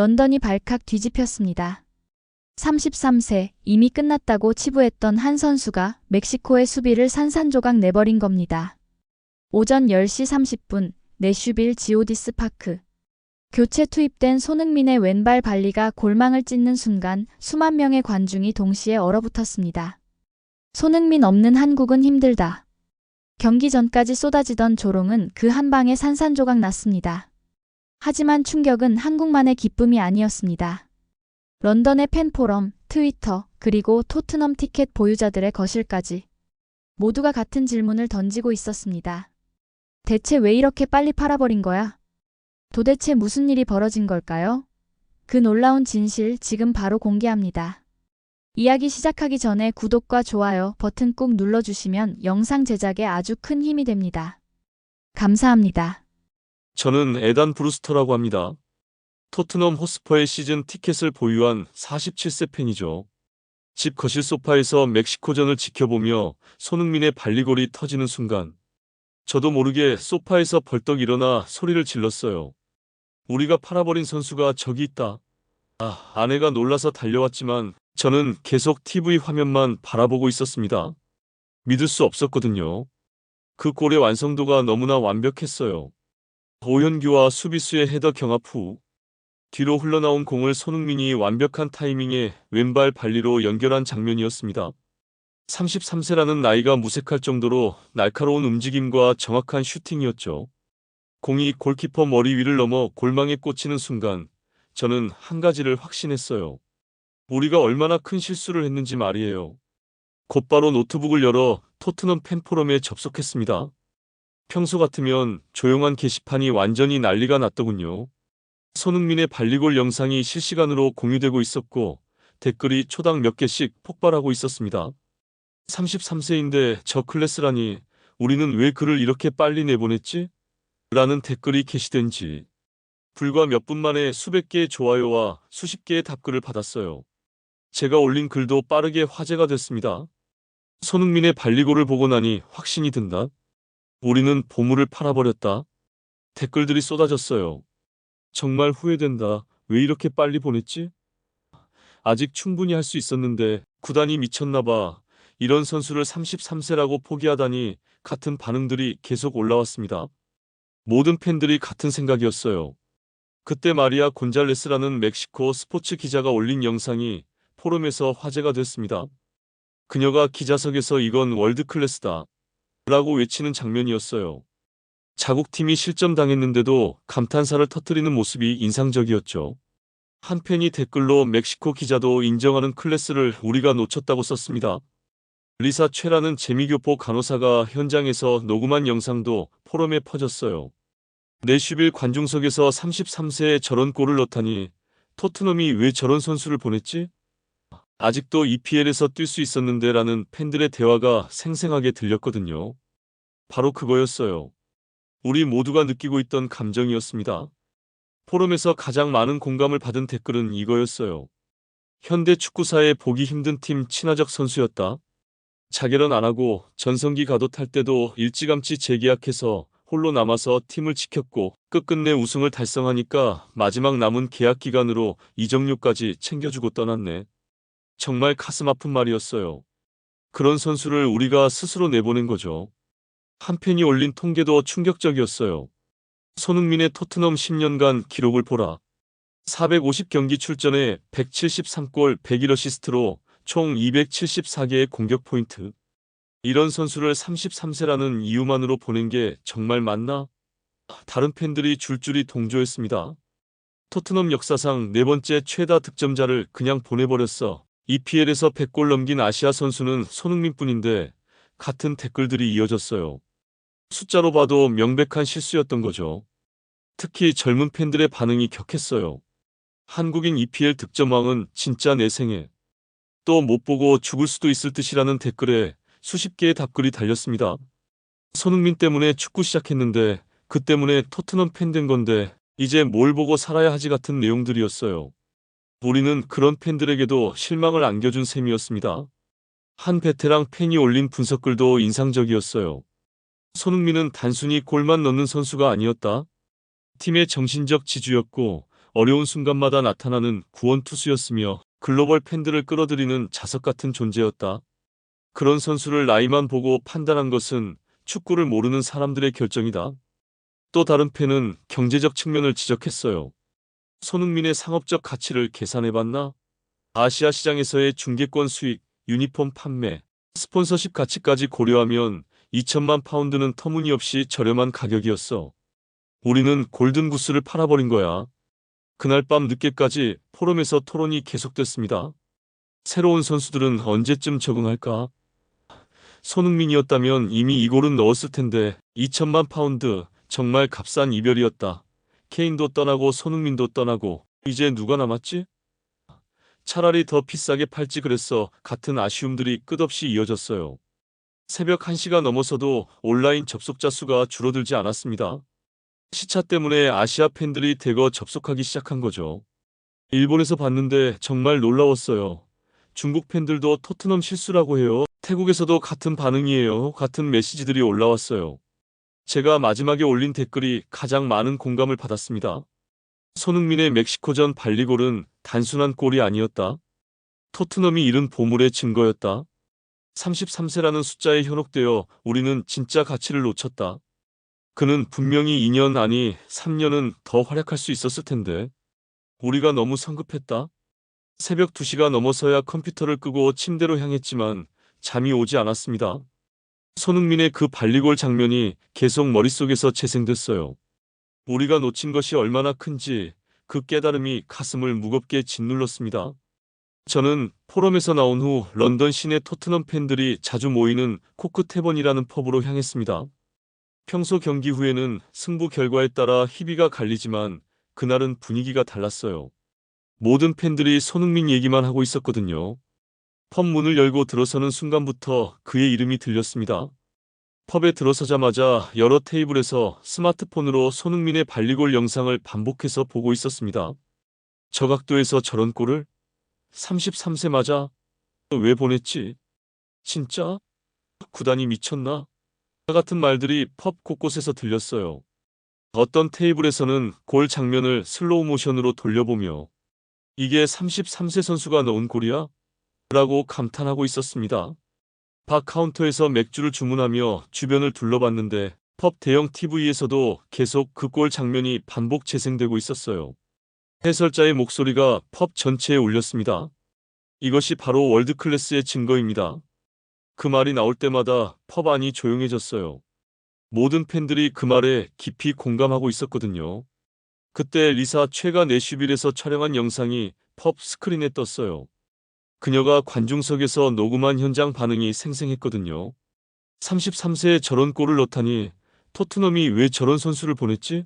런던이 발칵 뒤집혔습니다. 33세, 이미 끝났다고 치부했던 한 선수가 멕시코의 수비를 산산조각 내버린 겁니다. 오전 10시 30분, 내슈빌 지오디스 파크. 교체 투입된 손흥민의 왼발 발리가 골망을 찢는 순간 수만 명의 관중이 동시에 얼어붙었습니다. 손흥민 없는 한국은 힘들다. 경기 전까지 쏟아지던 조롱은 그 한 방에 산산조각 났습니다. 하지만 충격은 한국만의 기쁨이 아니었습니다. 런던의 팬포럼, 트위터, 그리고 토트넘 티켓 보유자들의 거실까지 모두가 같은 질문을 던지고 있었습니다. 대체 왜 이렇게 빨리 팔아버린 거야? 도대체 무슨 일이 벌어진 걸까요? 그 놀라운 진실 지금 바로 공개합니다. 이야기 시작하기 전에 구독과 좋아요 버튼 꾹 눌러주시면 영상 제작에 아주 큰 힘이 됩니다. 감사합니다. 저는 에단 브루스터라고 합니다. 토트넘 호스퍼의 시즌 티켓을 보유한 47세 팬이죠. 집 거실 소파에서 멕시코전을 지켜보며 손흥민의 발리골이 터지는 순간 저도 모르게 소파에서 벌떡 일어나 소리를 질렀어요. 우리가 팔아버린 선수가 저기 있다. 아내가 놀라서 달려왔지만 저는 계속 TV 화면만 바라보고 있었습니다. 믿을 수 없었거든요. 그 골의 완성도가 너무나 완벽했어요. 오현규와 수비수의 헤더 경합 후 뒤로 흘러나온 공을 손흥민이 완벽한 타이밍에 왼발 발리로 연결한 장면이었습니다. 33세라는 나이가 무색할 정도로 날카로운 움직임과 정확한 슈팅이었죠. 공이 골키퍼 머리 위를 넘어 골망에 꽂히는 순간 저는 한 가지를 확신했어요. 우리가 얼마나 큰 실수를 했는지 말이에요. 곧바로 노트북을 열어 토트넘 팬포럼에 접속했습니다. 평소 같으면 조용한 게시판이 완전히 난리가 났더군요. 손흥민의 발리골 영상이 실시간으로 공유되고 있었고 댓글이 초당 몇 개씩 폭발하고 있었습니다. 33세인데 저 클래스라니 우리는 왜 글을 이렇게 빨리 내보냈지? 라는 댓글이 게시된 지 불과 몇 분 만에 수백 개의 좋아요와 수십 개의 답글을 받았어요. 제가 올린 글도 빠르게 화제가 됐습니다. 손흥민의 발리골을 보고 나니 확신이 든다. 우리는 보물을 팔아버렸다. 댓글들이 쏟아졌어요. 정말 후회된다. 왜 이렇게 빨리 보냈지? 아직 충분히 할 수 있었는데 구단이 미쳤나봐. 이런 선수를 33세라고 포기하다니 같은 반응들이 계속 올라왔습니다. 모든 팬들이 같은 생각이었어요. 그때 마리아 곤잘레스라는 멕시코 스포츠 기자가 올린 영상이 포럼에서 화제가 됐습니다. 그녀가 기자석에서 이건 월드클래스다 라고 외치는 장면이었어요. 자국팀이 실점당했는데도 감탄사를 터뜨리는 모습이 인상적이었죠. 한 팬이 댓글로 멕시코 기자도 인정하는 클래스를 우리가 놓쳤다고 썼습니다. 리사 최라는 재미교포 간호사가 현장에서 녹음한 영상도 포럼에 퍼졌어요. 내슈빌 관중석에서 33세에 저런 골을 넣다니 토트넘이 왜 저런 선수를 보냈지? 아직도 EPL에서 뛸 수 있었는데 라는 팬들의 대화가 생생하게 들렸거든요. 바로 그거였어요. 우리 모두가 느끼고 있던 감정이었습니다. 포럼에서 가장 많은 공감을 받은 댓글은 이거였어요. 현대 축구사에 보기 힘든 팀 친화적 선수였다. 자결은 안 하고 전성기 가도 탈 때도 일찌감치 재계약해서 홀로 남아서 팀을 지켰고 끝끝내 우승을 달성하니까 마지막 남은 계약 기간으로 이적료까지 챙겨주고 떠났네. 정말 가슴 아픈 말이었어요. 그런 선수를 우리가 스스로 내보낸 거죠. 한 팬이 올린 통계도 충격적이었어요. 손흥민의 토트넘 10년간 기록을 보라. 450경기 출전에 173골 101어시스트로 총 274개의 공격 포인트. 이런 선수를 33세라는 이유만으로 보낸 게 정말 맞나? 다른 팬들이 줄줄이 동조했습니다. 토트넘 역사상 네 번째 최다 득점자를 그냥 보내버렸어. EPL에서 100골 넘긴 아시아 선수는 손흥민뿐인데 같은 댓글들이 이어졌어요. 숫자로 봐도 명백한 실수였던 거죠. 특히 젊은 팬들의 반응이 격했어요. 한국인 EPL 득점왕은 진짜 내 생애. 또 못 보고 죽을 수도 있을 듯이라는 댓글에 수십 개의 답글이 달렸습니다. 손흥민 때문에 축구 시작했는데 그 때문에 토트넘 팬 된 건데 이제 뭘 보고 살아야 하지 같은 내용들이었어요. 우리는 그런 팬들에게도 실망을 안겨준 셈이었습니다. 한 베테랑 팬이 올린 분석글도 인상적이었어요. 손흥민은 단순히 골만 넣는 선수가 아니었다. 팀의 정신적 지주였고 어려운 순간마다 나타나는 구원투수였으며 글로벌 팬들을 끌어들이는 자석 같은 존재였다. 그런 선수를 나이만 보고 판단한 것은 축구를 모르는 사람들의 결정이다. 또 다른 팬은 경제적 측면을 지적했어요. 손흥민의 상업적 가치를 계산해봤나? 아시아 시장에서의 중계권 수익, 유니폼 판매, 스폰서십 가치까지 고려하면 2천만 파운드는 터무니없이 저렴한 가격이었어. 우리는 골든구스를 팔아버린 거야. 그날 밤 늦게까지 포럼에서 토론이 계속됐습니다. 새로운 선수들은 언제쯤 적응할까? 손흥민이었다면 이미 이 골은 넣었을 텐데 2천만 파운드 정말 값싼 이별이었다. 케인도 떠나고 손흥민도 떠나고 이제 누가 남았지? 차라리 더 비싸게 팔지 그랬어. 같은 아쉬움들이 끝없이 이어졌어요. 새벽 1시가 넘어서도 온라인 접속자 수가 줄어들지 않았습니다. 시차 때문에 아시아 팬들이 대거 접속하기 시작한 거죠. 일본에서 봤는데 정말 놀라웠어요. 중국 팬들도 토트넘 실수라고 해요. 태국에서도 같은 반응이에요. 같은 메시지들이 올라왔어요. 제가 마지막에 올린 댓글이 가장 많은 공감을 받았습니다. 손흥민의 멕시코전 발리골은 단순한 골이 아니었다. 토트넘이 잃은 보물의 증거였다. 33세라는 숫자에 현혹되어 우리는 진짜 가치를 놓쳤다. 그는 분명히 2년 아니 3년은 더 활약할 수 있었을 텐데. 우리가 너무 성급했다. 새벽 2시가 넘어서야 컴퓨터를 끄고 침대로 향했지만 잠이 오지 않았습니다. 손흥민의 그 발리골 장면이 계속 머릿속에서 재생됐어요. 우리가 놓친 것이 얼마나 큰지 그 깨달음이 가슴을 무겁게 짓눌렀습니다. 저는 포럼에서 나온 후 런던 시내 토트넘 팬들이 자주 모이는 코크 태번이라는 펍으로 향했습니다. 평소 경기 후에는 승부 결과에 따라 희비가 갈리지만 그날은 분위기가 달랐어요. 모든 팬들이 손흥민 얘기만 하고 있었거든요. 펍 문을 열고 들어서는 순간부터 그의 이름이 들렸습니다. 펍에 들어서자마자 여러 테이블에서 스마트폰으로 손흥민의 발리골 영상을 반복해서 보고 있었습니다. 저 각도에서 저런 골을? 33세 맞아? 왜 보냈지? 진짜? 구단이 미쳤나? 같은 말들이 펍 곳곳에서 들렸어요. 어떤 테이블에서는 골 장면을 슬로우 모션으로 돌려보며 이게 33세 선수가 넣은 골이야? 라고 감탄하고 있었습니다. 바 카운터에서 맥주를 주문하며 주변을 둘러봤는데 펍 대형 TV에서도 계속 그 골 장면이 반복 재생되고 있었어요. 해설자의 목소리가 펍 전체에 울렸습니다. 이것이 바로 월드클래스의 증거입니다. 그 말이 나올 때마다 펍 안이 조용해졌어요. 모든 팬들이 그 말에 깊이 공감하고 있었거든요. 그때 리사 최가 내슈빌에서 촬영한 영상이 펍 스크린에 떴어요. 그녀가 관중석에서 녹음한 현장 반응이 생생했거든요. 33세에 저런 골을 넣다니 토트넘이 왜 저런 선수를 보냈지?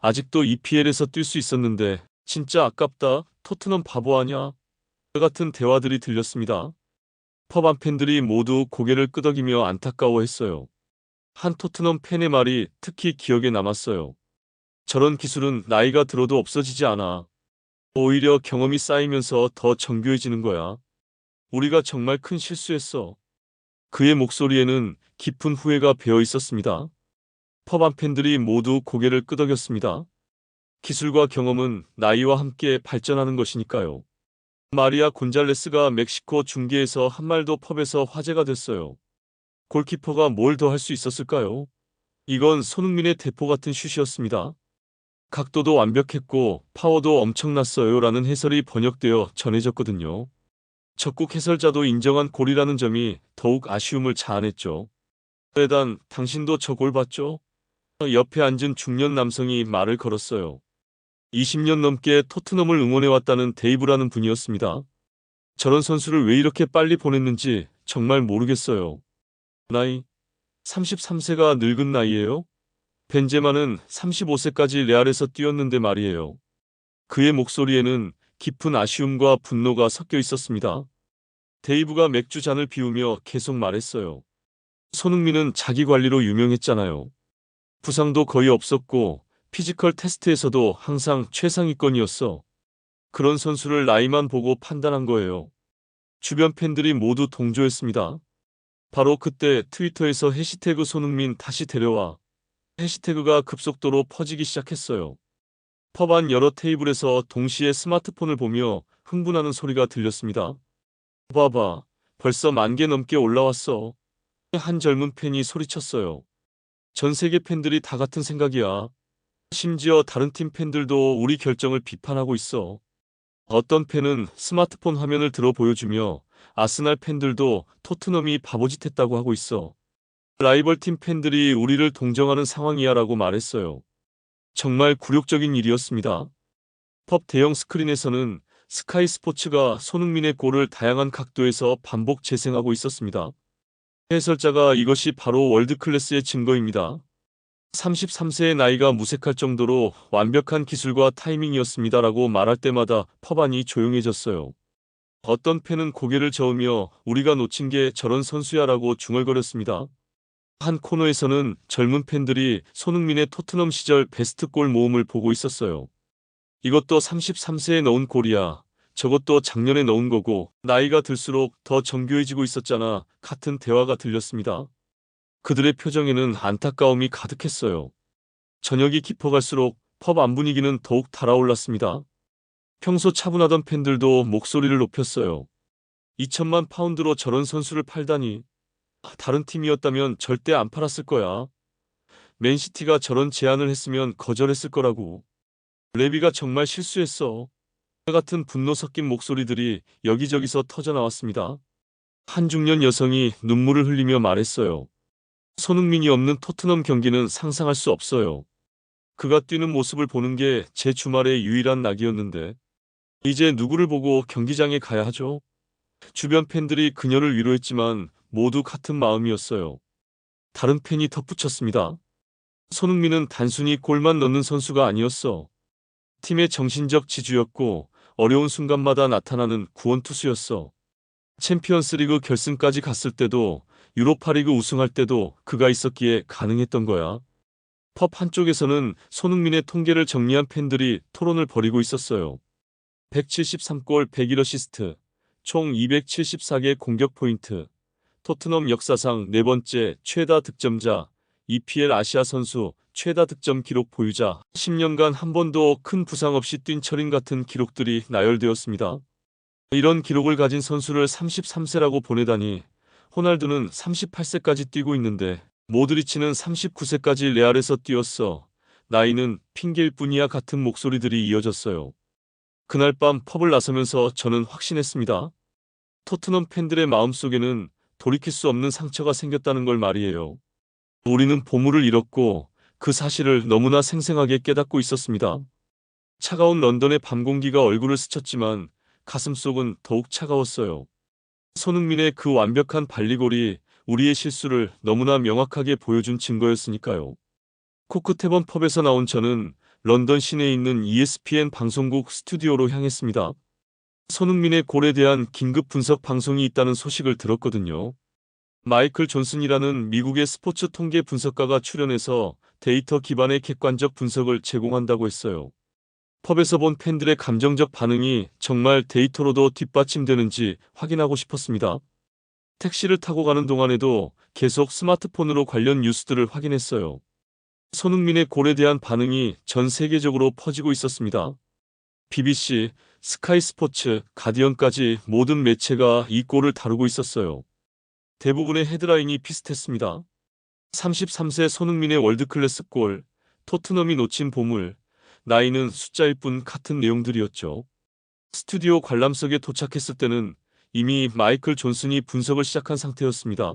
아직도 EPL에서 뛸 수 있었는데 진짜 아깝다. 토트넘 바보 아냐? 같은 대화들이 들렸습니다. 펍 안 팬들이 모두 고개를 끄덕이며 안타까워했어요. 한 토트넘 팬의 말이 특히 기억에 남았어요. 저런 기술은 나이가 들어도 없어지지 않아. 오히려 경험이 쌓이면서 더 정교해지는 거야. 우리가 정말 큰 실수했어. 그의 목소리에는 깊은 후회가 배어 있었습니다. 펍 안 팬들이 모두 고개를 끄덕였습니다. 기술과 경험은 나이와 함께 발전하는 것이니까요. 마리아 곤잘레스가 멕시코 중계에서 한 말도 펍에서 화제가 됐어요. 골키퍼가 뭘 더 할 수 있었을까요? 이건 손흥민의 대포 같은 슛이었습니다. 각도도 완벽했고 파워도 엄청났어요 라는 해설이 번역되어 전해졌거든요. 적국 해설자도 인정한 골이라는 점이 더욱 아쉬움을 자아냈죠. 대단, 당신도 저 골 봤죠? 옆에 앉은 중년 남성이 말을 걸었어요. 20년 넘게 토트넘을 응원해왔다는 데이브라는 분이었습니다. 저런 선수를 왜 이렇게 빨리 보냈는지 정말 모르겠어요. 나이 33세가 늙은 나이예요? 벤제마는 35세까지 레알에서 뛰었는데 말이에요. 그의 목소리에는 깊은 아쉬움과 분노가 섞여 있었습니다. 데이브가 맥주 잔을 비우며 계속 말했어요. 손흥민은 자기 관리로 유명했잖아요. 부상도 거의 없었고 피지컬 테스트에서도 항상 최상위권이었어. 그런 선수를 나이만 보고 판단한 거예요. 주변 팬들이 모두 동조했습니다. 바로 그때 트위터에서 해시태그 손흥민 다시 데려와 해시태그가 급속도로 퍼지기 시작했어요. 펍 안 여러 테이블에서 동시에 스마트폰을 보며 흥분하는 소리가 들렸습니다. 봐봐, 벌써 10,000개 넘게 올라왔어. 한 젊은 팬이 소리쳤어요. 전 세계 팬들이 다 같은 생각이야. 심지어 다른 팀 팬들도 우리 결정을 비판하고 있어. 어떤 팬은 스마트폰 화면을 들어 보여주며 아스날 팬들도 토트넘이 바보짓 했다고 하고 있어. 라이벌 팀 팬들이 우리를 동정하는 상황이야라고 말했어요. 정말 굴욕적인 일이었습니다. 펍 대형 스크린에서는 스카이 스포츠가 손흥민의 골을 다양한 각도에서 반복 재생하고 있었습니다. 해설자가 이것이 바로 월드클래스의 증거입니다. 33세의 나이가 무색할 정도로 완벽한 기술과 타이밍이었습니다라고 말할 때마다 펍 안이 조용해졌어요. 어떤 팬은 고개를 저으며 우리가 놓친 게 저런 선수야라고 중얼거렸습니다. 한 코너에서는 젊은 팬들이 손흥민의 토트넘 시절 베스트 골 모음을 보고 있었어요. 이것도 33세에 넣은 골이야. 저것도 작년에 넣은 거고 나이가 들수록 더 정교해지고 있었잖아. 같은 대화가 들렸습니다. 그들의 표정에는 안타까움이 가득했어요. 저녁이 깊어갈수록 펍 안 분위기는 더욱 달아올랐습니다. 평소 차분하던 팬들도 목소리를 높였어요. 2천만 파운드로 저런 선수를 팔다니. 다른 팀이었다면 절대 안 팔았을 거야. 맨시티가 저런 제안을 했으면 거절했을 거라고. 레비가 정말 실수했어. 같은 분노 섞인 목소리들이 여기저기서 터져나왔습니다. 한 중년 여성이 눈물을 흘리며 말했어요. 손흥민이 없는 토트넘 경기는 상상할 수 없어요. 그가 뛰는 모습을 보는 게 제 주말의 유일한 낙이었는데 이제 누구를 보고 경기장에 가야 하죠? 주변 팬들이 그녀를 위로했지만 모두 같은 마음이었어요. 다른 팬이 덧붙였습니다. 손흥민은 단순히 골만 넣는 선수가 아니었어. 팀의 정신적 지주였고 어려운 순간마다 나타나는 구원투수였어. 챔피언스리그 결승까지 갔을 때도 유로파리그 우승할 때도 그가 있었기에 가능했던 거야. 펍 한쪽에서는 손흥민의 통계를 정리한 팬들이 토론을 벌이고 있었어요. 173골 101어시스트, 총 274개 공격 포인트, 토트넘 역사상 네 번째 최다 득점자, EPL 아시아 선수 최다 득점 기록 보유자, 10년간 한 번도 큰 부상 없이 뛴 철인 같은 기록들이 나열되었습니다. 이런 기록을 가진 선수를 33세라고 보내다니. 호날두는 38세까지 뛰고 있는데 모드리치는 39세까지 레알에서 뛰었어. 나이는 핑계일 뿐이야 같은 목소리들이 이어졌어요. 그날 밤 펍을 나서면서 저는 확신했습니다. 토트넘 팬들의 마음속에는 돌이킬 수 없는 상처가 생겼다는 걸 말이에요. 우리는 보물을 잃었고 그 사실을 너무나 생생하게 깨닫고 있었습니다. 차가운 런던의 밤 공기가 얼굴을 스쳤지만 가슴속은 더욱 차가웠어요. 손흥민의 그 완벽한 발리골이 우리의 실수를 너무나 명확하게 보여준 증거였으니까요. 코크테번 펍에서 나온 저는 런던 시내에 있는 ESPN 방송국 스튜디오로 향했습니다. 손흥민의 골에 대한 긴급 분석 방송이 있다는 소식을 들었거든요. 마이클 존슨이라는 미국의 스포츠 통계 분석가가 출연해서 데이터 기반의 객관적 분석을 제공한다고 했어요. 펍에서 본 팬들의 감정적 반응이 정말 데이터로도 뒷받침되는지 확인하고 싶었습니다. 택시를 타고 가는 동안에도 계속 스마트폰으로 관련 뉴스들을 확인했어요. 손흥민의 골에 대한 반응이 전 세계적으로 퍼지고 있었습니다. BBC, 스카이 스포츠, 가디언까지 모든 매체가 이 골을 다루고 있었어요. 대부분의 헤드라인이 비슷했습니다. 33세 손흥민의 월드클래스 골, 토트넘이 놓친 보물, 나이는 숫자일 뿐 같은 내용들이었죠. 스튜디오 관람석에 도착했을 때는 이미 마이클 존슨이 분석을 시작한 상태였습니다.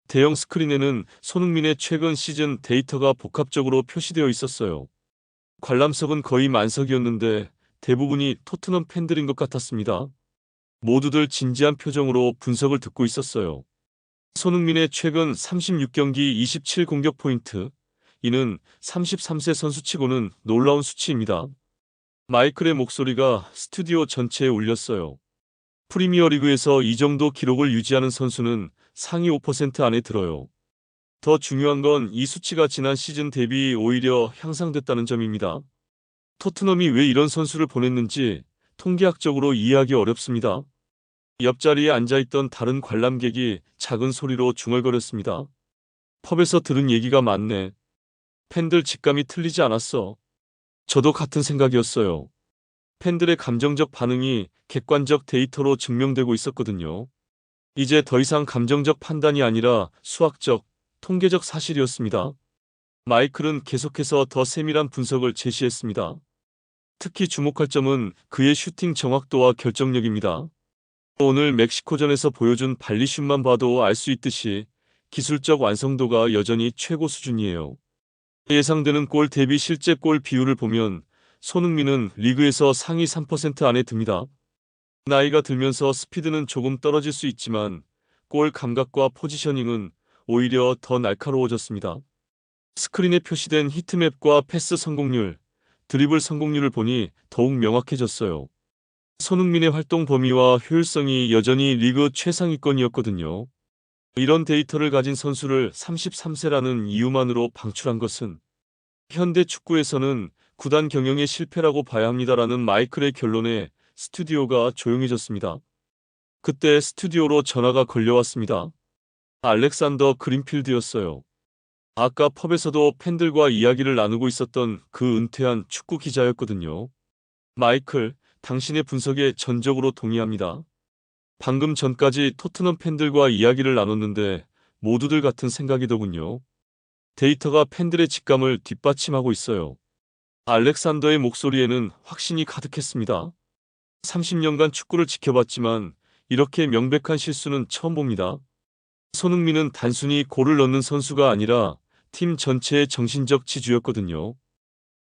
대형 스크린에는 손흥민의 최근 시즌 데이터가 복합적으로 표시되어 있었어요. 관람석은 거의 만석이었는데 대부분이 토트넘 팬들인 것 같았습니다. 모두들 진지한 표정으로 분석을 듣고 있었어요. 손흥민의 최근 36경기 27 공격 포인트. 이는 33세 선수치고는 놀라운 수치입니다. 마이클의 목소리가 스튜디오 전체에 울렸어요. 프리미어리그에서 이 정도 기록을 유지하는 선수는 상위 5% 안에 들어요. 더 중요한 건 이 수치가 지난 시즌 대비 오히려 향상됐다는 점입니다. 토트넘이 왜 이런 선수를 보냈는지 통계학적으로 이해하기 어렵습니다. 옆자리에 앉아있던 다른 관람객이 작은 소리로 중얼거렸습니다. 펍에서 들은 얘기가 많네. 팬들 직감이 틀리지 않았어. 저도 같은 생각이었어요. 팬들의 감정적 반응이 객관적 데이터로 증명되고 있었거든요. 이제 더 이상 감정적 판단이 아니라 수학적, 통계적 사실이었습니다. 마이클은 계속해서 더 세밀한 분석을 제시했습니다. 특히 주목할 점은 그의 슈팅 정확도와 결정력입니다. 오늘 멕시코전에서 보여준 발리슛만 봐도 알 수 있듯이 기술적 완성도가 여전히 최고 수준이에요. 예상되는 골 대비 실제 골 비율을 보면 손흥민은 리그에서 상위 3% 안에 듭니다. 나이가 들면서 스피드는 조금 떨어질 수 있지만 골 감각과 포지셔닝은 오히려 더 날카로워졌습니다. 스크린에 표시된 히트맵과 패스 성공률, 드리블 성공률을 보니 더욱 명확해졌어요. 손흥민의 활동 범위와 효율성이 여전히 리그 최상위권이었거든요. 이런 데이터를 가진 선수를 33세라는 이유만으로 방출한 것은 현대 축구에서는 구단 경영의 실패라고 봐야 합니다라는 마이클의 결론에 스튜디오가 조용해졌습니다. 그때 스튜디오로 전화가 걸려왔습니다. 알렉산더 그린필드였어요. 아까 펍에서도 팬들과 이야기를 나누고 있었던 그 은퇴한 축구 기자였거든요. 마이클, 당신의 분석에 전적으로 동의합니다. 방금 전까지 토트넘 팬들과 이야기를 나눴는데 모두들 같은 생각이더군요. 데이터가 팬들의 직감을 뒷받침하고 있어요. 알렉산더의 목소리에는 확신이 가득했습니다. 30년간 축구를 지켜봤지만 이렇게 명백한 실수는 처음 봅니다. 손흥민은 단순히 골을 넣는 선수가 아니라 팀 전체의 정신적 지주였거든요.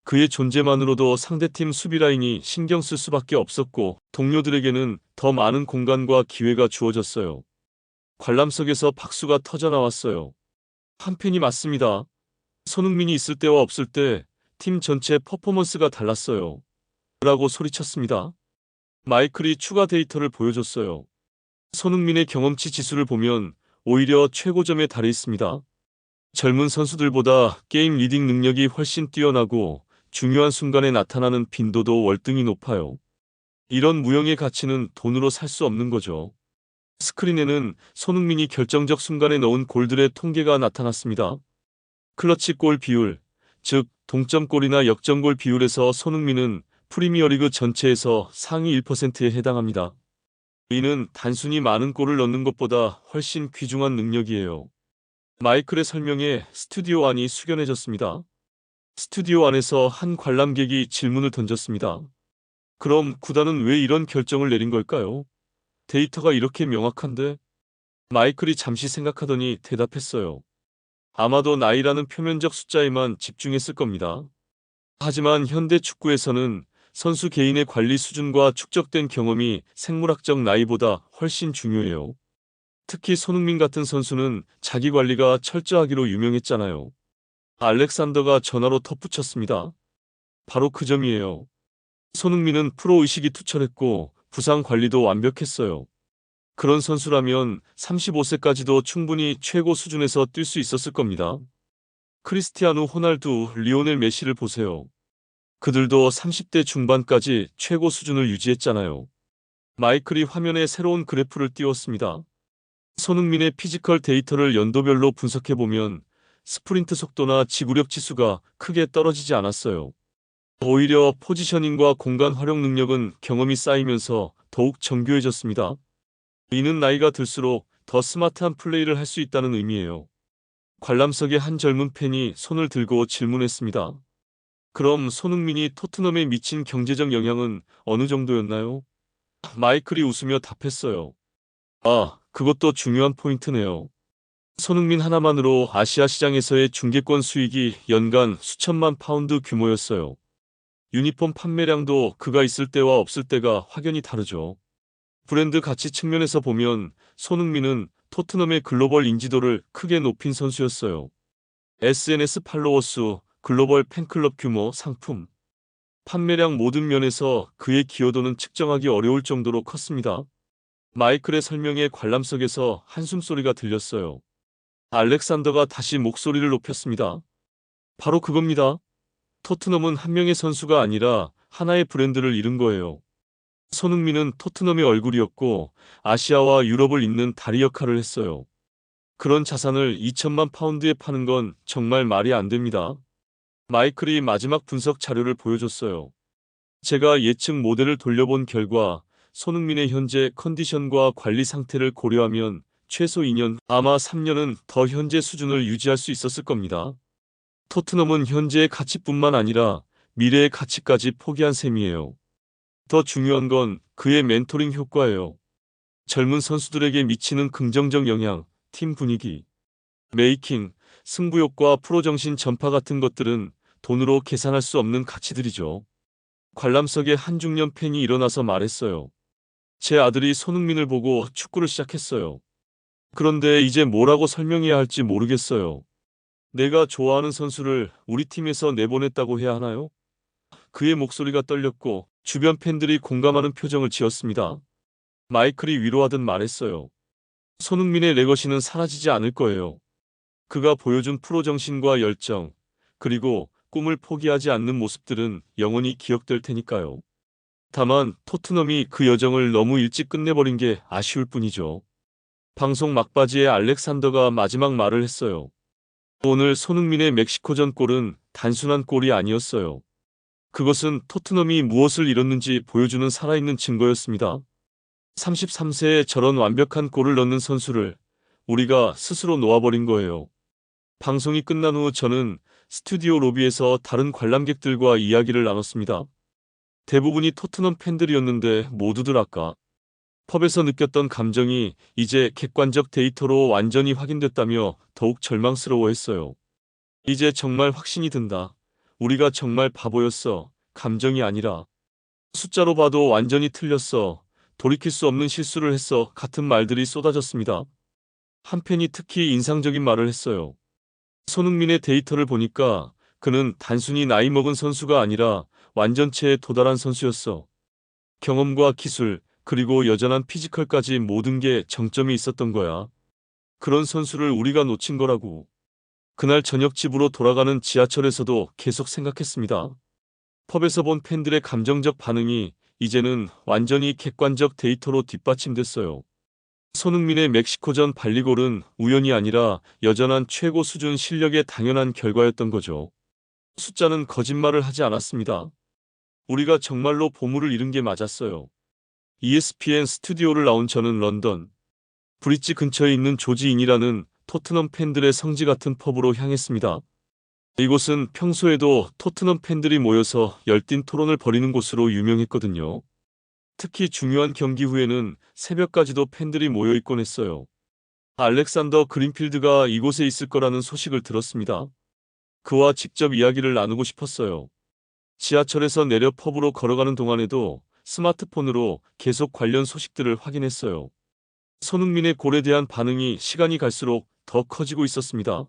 그의 존재만으로도 상대팀 수비 라인이 신경 쓸 수밖에 없었고 동료들에게는 더 많은 공간과 기회가 주어졌어요. 관람석에서 박수가 터져 나왔어요. 한편이 맞습니다. 손흥민이 있을 때와 없을 때 팀 전체 퍼포먼스가 달랐어요. 라고 소리쳤습니다. 마이클이 추가 데이터를 보여줬어요. 손흥민의 경험치 지수를 보면 오히려 최고점에 달해 있습니다. 젊은 선수들보다 게임 리딩 능력이 훨씬 뛰어나고 중요한 순간에 나타나는 빈도도 월등히 높아요. 이런 무형의 가치는 돈으로 살 수 없는 거죠. 스크린에는 손흥민이 결정적 순간에 넣은 골들의 통계가 나타났습니다. 클러치 골 비율, 즉 동점골이나 역전골 비율에서 손흥민은 프리미어리그 전체에서 상위 1%에 해당합니다. 이는 단순히 많은 골을 넣는 것보다 훨씬 귀중한 능력이에요. 마이클의 설명에 스튜디오 안이 숙연해졌습니다. 스튜디오 안에서 한 관람객이 질문을 던졌습니다. 그럼 구단은 왜 이런 결정을 내린 걸까요? 데이터가 이렇게 명확한데? 마이클이 잠시 생각하더니 대답했어요. 아마도 나이라는 표면적 숫자에만 집중했을 겁니다. 하지만 현대 축구에서는 선수 개인의 관리 수준과 축적된 경험이 생물학적 나이보다 훨씬 중요해요. 특히 손흥민 같은 선수는 자기 관리가 철저하기로 유명했잖아요. 알렉산더가 전화로 덧붙였습니다. 바로 그 점이에요. 손흥민은 프로의식이 투철했고 부상 관리도 완벽했어요. 그런 선수라면 35세까지도 충분히 최고 수준에서 뛸 수 있었을 겁니다. 크리스티아누 호날두, 리오넬 메시를 보세요. 그들도 30대 중반까지 최고 수준을 유지했잖아요. 마이클이 화면에 새로운 그래프를 띄웠습니다. 손흥민의 피지컬 데이터를 연도별로 분석해보면 스프린트 속도나 지구력 지수가 크게 떨어지지 않았어요. 오히려 포지셔닝과 공간 활용 능력은 경험이 쌓이면서 더욱 정교해졌습니다. 이는 나이가 들수록 더 스마트한 플레이를 할 수 있다는 의미예요. 관람석의 한 젊은 팬이 손을 들고 질문했습니다. 그럼 손흥민이 토트넘에 미친 경제적 영향은 어느 정도였나요? 마이클이 웃으며 답했어요. 아, 그것도 중요한 포인트네요. 손흥민 하나만으로 아시아 시장에서의 중계권 수익이 연간 수천만 파운드 규모였어요. 유니폼 판매량도 그가 있을 때와 없을 때가 확연히 다르죠. 브랜드 가치 측면에서 보면 손흥민은 토트넘의 글로벌 인지도를 크게 높인 선수였어요. SNS 팔로워 수, 글로벌 팬클럽 규모, 상품, 판매량 모든 면에서 그의 기여도는 측정하기 어려울 정도로 컸습니다. 마이클의 설명에 관람석에서 한숨소리가 들렸어요. 알렉산더가 다시 목소리를 높였습니다. 바로 그겁니다. 토트넘은 한 명의 선수가 아니라 하나의 브랜드를 이룬 거예요. 손흥민은 토트넘의 얼굴이었고 아시아와 유럽을 잇는 다리 역할을 했어요. 그런 자산을 2천만 파운드에 파는 건 정말 말이 안 됩니다. 마이클이 마지막 분석 자료를 보여줬어요. 제가 예측 모델을 돌려본 결과 손흥민의 현재 컨디션과 관리 상태를 고려하면 최소 2년, 아마 3년은 더 현재 수준을 유지할 수 있었을 겁니다. 토트넘은 현재의 가치뿐만 아니라 미래의 가치까지 포기한 셈이에요. 더 중요한 건 그의 멘토링 효과예요. 젊은 선수들에게 미치는 긍정적 영향, 팀 분위기, 메이킹, 승부욕과 프로정신 전파 같은 것들은 돈으로 계산할 수 없는 가치들이죠. 관람석에 한중년 팬이 일어나서 말했어요. 제 아들이 손흥민을 보고 축구를 시작했어요. 그런데 이제 뭐라고 설명해야 할지 모르겠어요. 내가 좋아하는 선수를 우리 팀에서 내보냈다고 해야 하나요? 그의 목소리가 떨렸고 주변 팬들이 공감하는 표정을 지었습니다. 마이클이 위로하듯 말했어요. 손흥민의 레거시는 사라지지 않을 거예요. 그가 보여준 프로 정신과 열정, 그리고 꿈을 포기하지 않는 모습들은 영원히 기억될 테니까요. 다만 토트넘이 그 여정을 너무 일찍 끝내버린 게 아쉬울 뿐이죠. 방송 막바지에 알렉산더가 마지막 말을 했어요. 오늘 손흥민의 멕시코전 골은 단순한 골이 아니었어요. 그것은 토트넘이 무엇을 이뤘는지 보여주는 살아있는 증거였습니다. 33세에 저런 완벽한 골을 넣는 선수를 우리가 스스로 놓아버린 거예요. 방송이 끝난 후 저는 스튜디오 로비에서 다른 관람객들과 이야기를 나눴습니다. 대부분이 토트넘 팬들이었는데 모두들 아까 펍에서 느꼈던 감정이 이제 객관적 데이터로 완전히 확인됐다며 더욱 절망스러워했어요. 이제 정말 확신이 든다. 우리가 정말 바보였어. 감정이 아니라. 숫자로 봐도 완전히 틀렸어. 돌이킬 수 없는 실수를 했어. 같은 말들이 쏟아졌습니다. 한 팬이 특히 인상적인 말을 했어요. 손흥민의 데이터를 보니까 그는 단순히 나이 먹은 선수가 아니라 완전체에 도달한 선수였어. 경험과 기술, 그리고 여전한 피지컬까지 모든 게 정점이 있었던 거야. 그런 선수를 우리가 놓친 거라고. 그날 저녁 집으로 돌아가는 지하철에서도 계속 생각했습니다. 펍에서 본 팬들의 감정적 반응이 이제는 완전히 객관적 데이터로 뒷받침됐어요. 손흥민의 멕시코전 발리골은 우연이 아니라 여전한 최고 수준 실력의 당연한 결과였던 거죠. 숫자는 거짓말을 하지 않았습니다. 우리가 정말로 보물을 잃은 게 맞았어요. ESPN 스튜디오를 나온 저는 런던 브릿지 근처에 있는 조지인이라는 토트넘 팬들의 성지 같은 펍으로 향했습니다. 이곳은 평소에도 토트넘 팬들이 모여서 열띤 토론을 벌이는 곳으로 유명했거든요. 특히 중요한 경기 후에는 새벽까지도 팬들이 모여 있곤 했어요. 알렉산더 그린필드가 이곳에 있을 거라는 소식을 들었습니다. 그와 직접 이야기를 나누고 싶었어요. 지하철에서 내려 펍으로 걸어가는 동안에도 스마트폰으로 계속 관련 소식들을 확인했어요. 손흥민의 골에 대한 반응이 시간이 갈수록 더 커지고 있었습니다.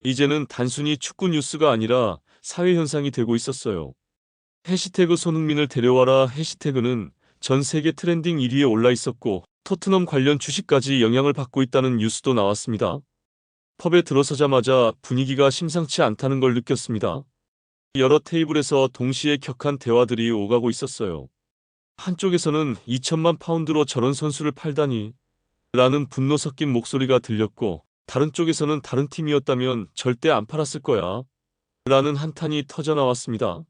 이제는 단순히 축구 뉴스가 아니라 사회 현상이 되고 있었어요. 해시태그 손흥민을 데려와라 해시태그는 전 세계 트렌딩 1위에 올라 있었고 토트넘 관련 주식까지 영향을 받고 있다는 뉴스도 나왔습니다. 펍에 들어서자마자 분위기가 심상치 않다는 걸 느꼈습니다. 여러 테이블에서 동시에 격한 대화들이 오가고 있었어요. 한쪽에서는 2천만 파운드로 저런 선수를 팔다니 라는 분노 섞인 목소리가 들렸고 다른 쪽에서는 다른 팀이었다면 절대 안 팔았을 거야 라는 한탄이 터져나왔습니다.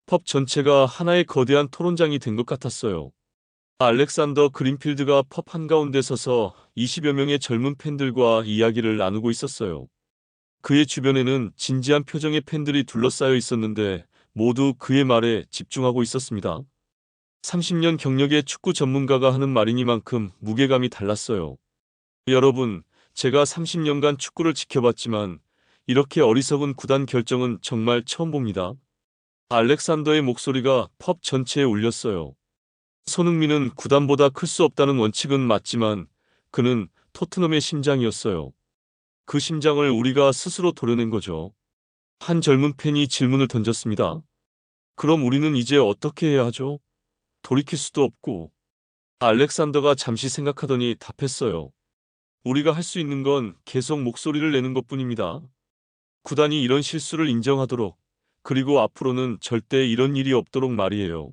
펍 전체가 하나의 거대한 토론장이 된 것 같았어요. 알렉산더 그린필드가 펍 한가운데 서서 20여 명의 젊은 팬들과 이야기를 나누고 있었어요. 그의 주변에는 진지한 표정의 팬들이 둘러싸여 있었는데 모두 그의 말에 집중하고 있었습니다. 30년 경력의 축구 전문가가 하는 말이니만큼 무게감이 달랐어요. 여러분, 제가 30년간 축구를 지켜봤지만 이렇게 어리석은 구단 결정은 정말 처음 봅니다. 알렉산더의 목소리가 펍 전체에 울렸어요. 손흥민은 구단보다 클 수 없다는 원칙은 맞지만 그는 토트넘의 심장이었어요. 그 심장을 우리가 스스로 도려낸 거죠. 한 젊은 팬이 질문을 던졌습니다. 그럼 우리는 이제 어떻게 해야 하죠? 돌이킬 수도 없고. 알렉산더가 잠시 생각하더니 답했어요. 우리가 할 수 있는 건 계속 목소리를 내는 것뿐입니다. 구단이 이런 실수를 인정하도록, 그리고 앞으로는 절대 이런 일이 없도록 말이에요.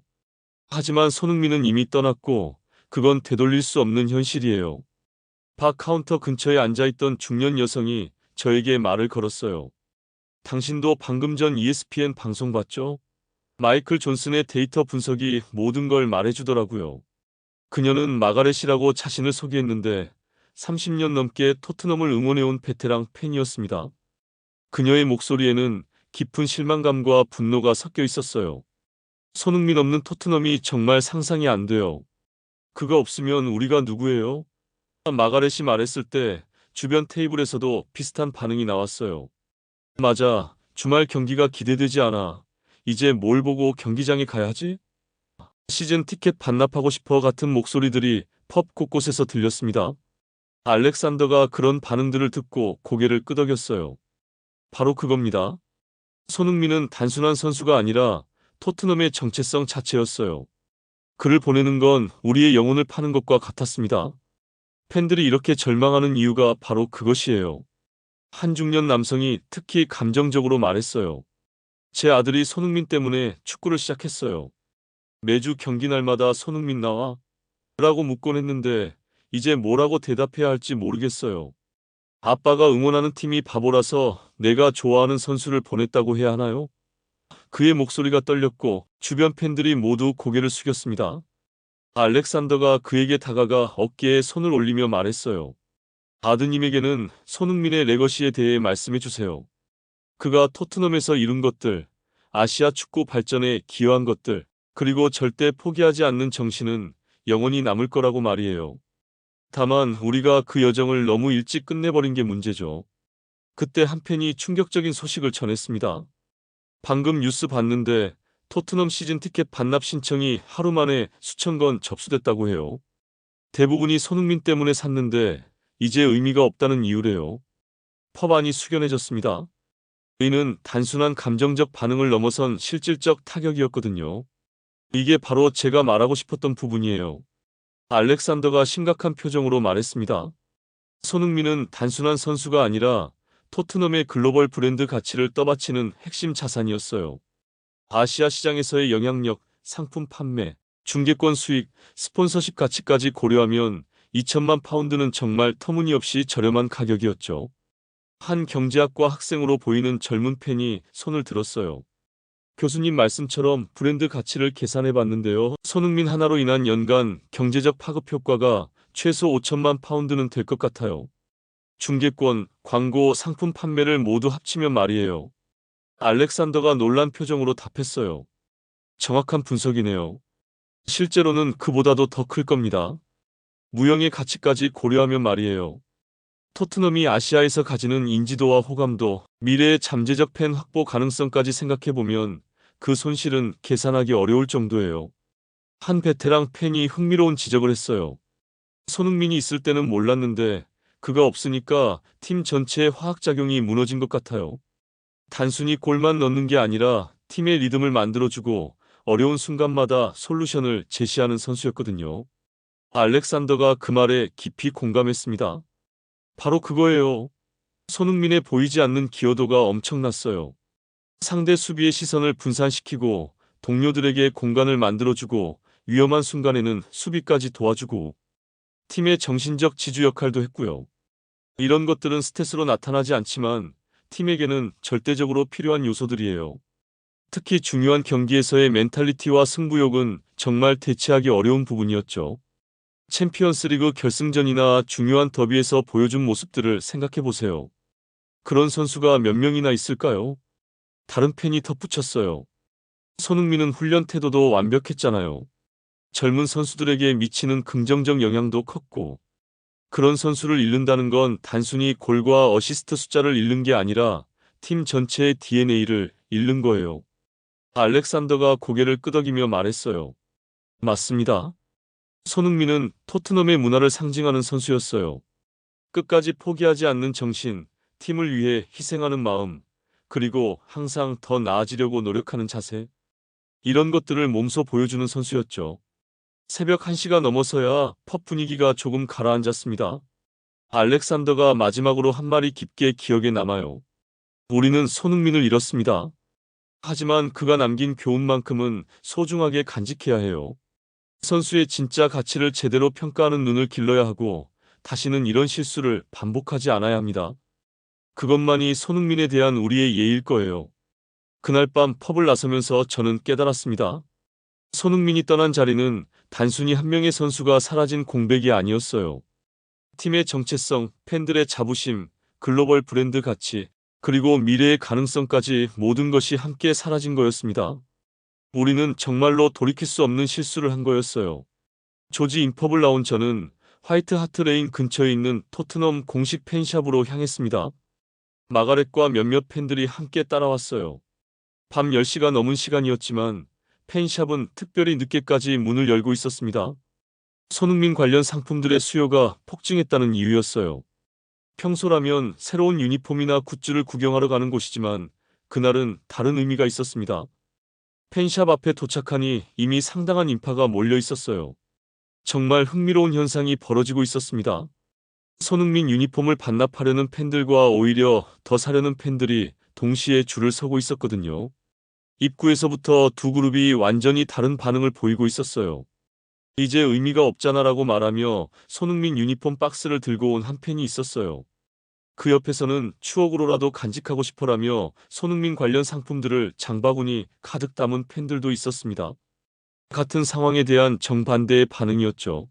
하지만 손흥민은 이미 떠났고 그건 되돌릴 수 없는 현실이에요. 바 카운터 근처에 앉아있던 중년 여성이 저에게 말을 걸었어요. 당신도 방금 전 ESPN 방송 봤죠? 마이클 존슨의 데이터 분석이 모든 걸 말해주더라고요. 그녀는 마가렛이라고 자신을 소개했는데 30년 넘게 토트넘을 응원해온 베테랑 팬이었습니다. 그녀의 목소리에는 깊은 실망감과 분노가 섞여 있었어요. 손흥민 없는 토트넘이 정말 상상이 안 돼요. 그가 없으면 우리가 누구예요? 마가렛이 말했을 때 주변 테이블에서도 비슷한 반응이 나왔어요. 맞아, 주말 경기가 기대되지 않아. 이제 뭘 보고 경기장에 가야 하지? 시즌 티켓 반납하고 싶어 같은 목소리들이 펍 곳곳에서 들렸습니다. 알렉산더가 그런 반응들을 듣고 고개를 끄덕였어요. 바로 그겁니다. 손흥민은 단순한 선수가 아니라 토트넘의 정체성 자체였어요. 그를 보내는 건 우리의 영혼을 파는 것과 같았습니다. 팬들이 이렇게 절망하는 이유가 바로 그것이에요. 한 중년 남성이 특히 감정적으로 말했어요. 제 아들이 손흥민 때문에 축구를 시작했어요. 매주 경기 날마다 손흥민 나와? 라고 묻곤 했는데 이제 뭐라고 대답해야 할지 모르겠어요. 아빠가 응원하는 팀이 바보라서 내가 좋아하는 선수를 보냈다고 해야 하나요? 그의 목소리가 떨렸고 주변 팬들이 모두 고개를 숙였습니다. 알렉산더가 그에게 다가가 어깨에 손을 올리며 말했어요. 아드님에게는 손흥민의 레거시에 대해 말씀해 주세요. 그가 토트넘에서 이룬 것들, 아시아 축구 발전에 기여한 것들, 그리고 절대 포기하지 않는 정신은 영원히 남을 거라고 말이에요. 다만 우리가 그 여정을 너무 일찍 끝내버린 게 문제죠. 그때 한 팬이 충격적인 소식을 전했습니다. 방금 뉴스 봤는데 토트넘 시즌 티켓 반납 신청이 하루 만에 수천 건 접수됐다고 해요. 대부분이 손흥민 때문에 샀는데 이제 의미가 없다는 이유래요. 펍 안이 숙연해졌습니다. 이는 단순한 감정적 반응을 넘어선 실질적 타격이었거든요. 이게 바로 제가 말하고 싶었던 부분이에요. 알렉산더가 심각한 표정으로 말했습니다. 손흥민은 단순한 선수가 아니라 토트넘의 글로벌 브랜드 가치를 떠받치는 핵심 자산이었어요. 아시아 시장에서의 영향력, 상품 판매, 중계권 수익, 스폰서십 가치까지 고려하면 2천만 파운드는 정말 터무니없이 저렴한 가격이었죠. 한 경제학과 학생으로 보이는 젊은 팬이 손을 들었어요. 교수님 말씀처럼 브랜드 가치를 계산해 봤는데요. 손흥민 하나로 인한 연간 경제적 파급 효과가 최소 5천만 파운드는 될 것 같아요. 중계권, 광고, 상품 판매를 모두 합치면 말이에요. 알렉산더가 놀란 표정으로 답했어요. 정확한 분석이네요. 실제로는 그보다도 더 클 겁니다. 무형의 가치까지 고려하면 말이에요. 토트넘이 아시아에서 가지는 인지도와 호감도, 미래의 잠재적 팬 확보 가능성까지 생각해보면 그 손실은 계산하기 어려울 정도예요. 한 베테랑 팬이 흥미로운 지적을 했어요. 손흥민이 있을 때는 몰랐는데 그가 없으니까 팀 전체의 화학작용이 무너진 것 같아요. 단순히 골만 넣는 게 아니라 팀의 리듬을 만들어주고 어려운 순간마다 솔루션을 제시하는 선수였거든요. 알렉산더가 그 말에 깊이 공감했습니다. 바로 그거예요. 손흥민의 보이지 않는 기여도가 엄청났어요. 상대 수비의 시선을 분산시키고 동료들에게 공간을 만들어주고 위험한 순간에는 수비까지 도와주고 팀의 정신적 지주 역할도 했고요. 이런 것들은 스탯으로 나타나지 않지만 팀에게는 절대적으로 필요한 요소들이에요. 특히 중요한 경기에서의 멘탈리티와 승부욕은 정말 대체하기 어려운 부분이었죠. 챔피언스리그 결승전이나 중요한 더비에서 보여준 모습들을 생각해보세요. 그런 선수가 몇 명이나 있을까요? 다른 팬이 덧붙였어요. 손흥민은 훈련 태도도 완벽했잖아요. 젊은 선수들에게 미치는 긍정적 영향도 컸고, 그런 선수를 잃는다는 건 단순히 골과 어시스트 숫자를 잃는 게 아니라 팀 전체의 DNA를 잃는 거예요. 알렉산더가 고개를 끄덕이며 말했어요. 맞습니다. 손흥민은 토트넘의 문화를 상징하는 선수였어요. 끝까지 포기하지 않는 정신, 팀을 위해 희생하는 마음, 그리고 항상 더 나아지려고 노력하는 자세. 이런 것들을 몸소 보여주는 선수였죠. 새벽 1시가 넘어서야 펍 분위기가 조금 가라앉았습니다. 알렉산더가 마지막으로 한 말이 깊게 기억에 남아요. 우리는 손흥민을 잃었습니다. 하지만 그가 남긴 교훈만큼은 소중하게 간직해야 해요. 선수의 진짜 가치를 제대로 평가하는 눈을 길러야 하고 다시는 이런 실수를 반복하지 않아야 합니다. 그것만이 손흥민에 대한 우리의 예의일 거예요. 그날 밤 펍을 나서면서 저는 깨달았습니다. 손흥민이 떠난 자리는 단순히 한 명의 선수가 사라진 공백이 아니었어요. 팀의 정체성, 팬들의 자부심, 글로벌 브랜드 가치, 그리고 미래의 가능성까지 모든 것이 함께 사라진 거였습니다. 우리는 정말로 돌이킬 수 없는 실수를 한 거였어요. 조지 인펍을 나온 저는 화이트 하트레인 근처에 있는 토트넘 공식 팬샵으로 향했습니다. 마가렛과 몇몇 팬들이 함께 따라왔어요. 밤 10시가 넘은 시간이었지만 팬샵은 특별히 늦게까지 문을 열고 있었습니다. 손흥민 관련 상품들의 수요가 폭증했다는 이유였어요. 평소라면 새로운 유니폼이나 굿즈를 구경하러 가는 곳이지만 그날은 다른 의미가 있었습니다. 팬샵 앞에 도착하니 이미 상당한 인파가 몰려 있었어요. 정말 흥미로운 현상이 벌어지고 있었습니다. 손흥민 유니폼을 반납하려는 팬들과 오히려 더 사려는 팬들이 동시에 줄을 서고 있었거든요. 입구에서부터 두 그룹이 완전히 다른 반응을 보이고 있었어요. 이제 의미가 없잖아라고 말하며 손흥민 유니폼 박스를 들고 온 한 팬이 있었어요. 그 옆에서는 추억으로라도 간직하고 싶어라며 손흥민 관련 상품들을 장바구니 가득 담은 팬들도 있었습니다. 같은 상황에 대한 정반대의 반응이었죠.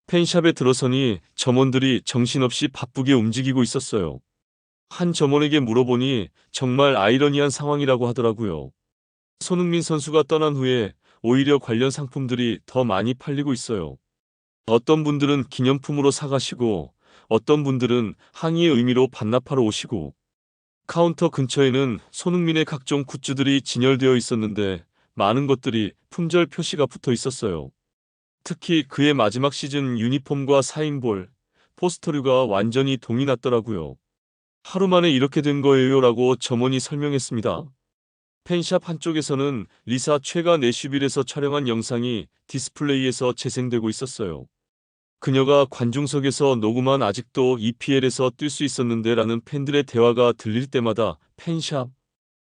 팬샵에 들어서니 점원들이 정신없이 바쁘게 움직이고 있었어요. 한 점원에게 물어보니 정말 아이러니한 상황이라고 하더라고요. 손흥민 선수가 떠난 후에 오히려 관련 상품들이 더 많이 팔리고 있어요. 어떤 분들은 기념품으로 사가시고 어떤 분들은 항의의 의미로 반납하러 오시고 카운터 근처에는 손흥민의 각종 굿즈들이 진열되어 있었는데 많은 것들이 품절 표시가 붙어 있었어요. 특히 그의 마지막 시즌 유니폼과 사인볼, 포스터류가 완전히 동이 났더라고요. 하루 만에 이렇게 된 거예요 라고 점원이 설명했습니다. 팬샵 한쪽에서는 리사 최가 내슈빌에서 촬영한 영상이 디스플레이에서 재생되고 있었어요. 그녀가 관중석에서 녹음한 아직도 EPL에서 뛸 수 있었는데 라는 팬들의 대화가 들릴 때마다 팬샵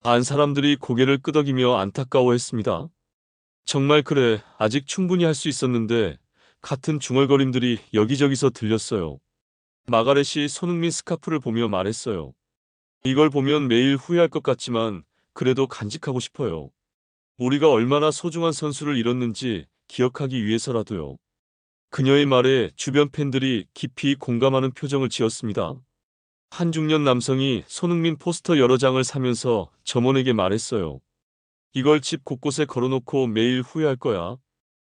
안 사람들이 고개를 끄덕이며 안타까워했습니다. 정말 그래, 아직 충분히 할 수 있었는데 같은 중얼거림들이 여기저기서 들렸어요. 마가렛이 손흥민 스카프를 보며 말했어요. 이걸 보면 매일 후회할 것 같지만 그래도 간직하고 싶어요. 우리가 얼마나 소중한 선수를 잃었는지 기억하기 위해서라도요. 그녀의 말에 주변 팬들이 깊이 공감하는 표정을 지었습니다. 한 중년 남성이 손흥민 포스터 여러 장을 사면서 점원에게 말했어요. 이걸 집 곳곳에 걸어놓고 매일 후회할 거야.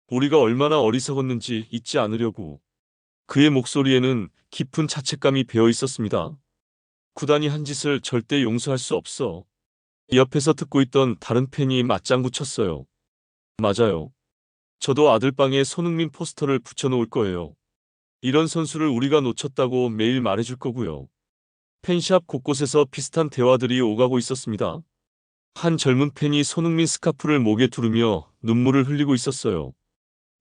우리가 얼마나 어리석었는지 잊지 않으려고. 그의 목소리에는 깊은 자책감이 배어 있었습니다. 구단이 한 짓을 절대 용서할 수 없어. 옆에서 듣고 있던 다른 팬이 맞장구 쳤어요. 맞아요. 저도 아들 방에 손흥민 포스터를 붙여놓을 거예요. 이런 선수를 우리가 놓쳤다고 매일 말해줄 거고요. 팬샵 곳곳에서 비슷한 대화들이 오가고 있었습니다. 한 젊은 팬이 손흥민 스카프를 목에 두르며 눈물을 흘리고 있었어요.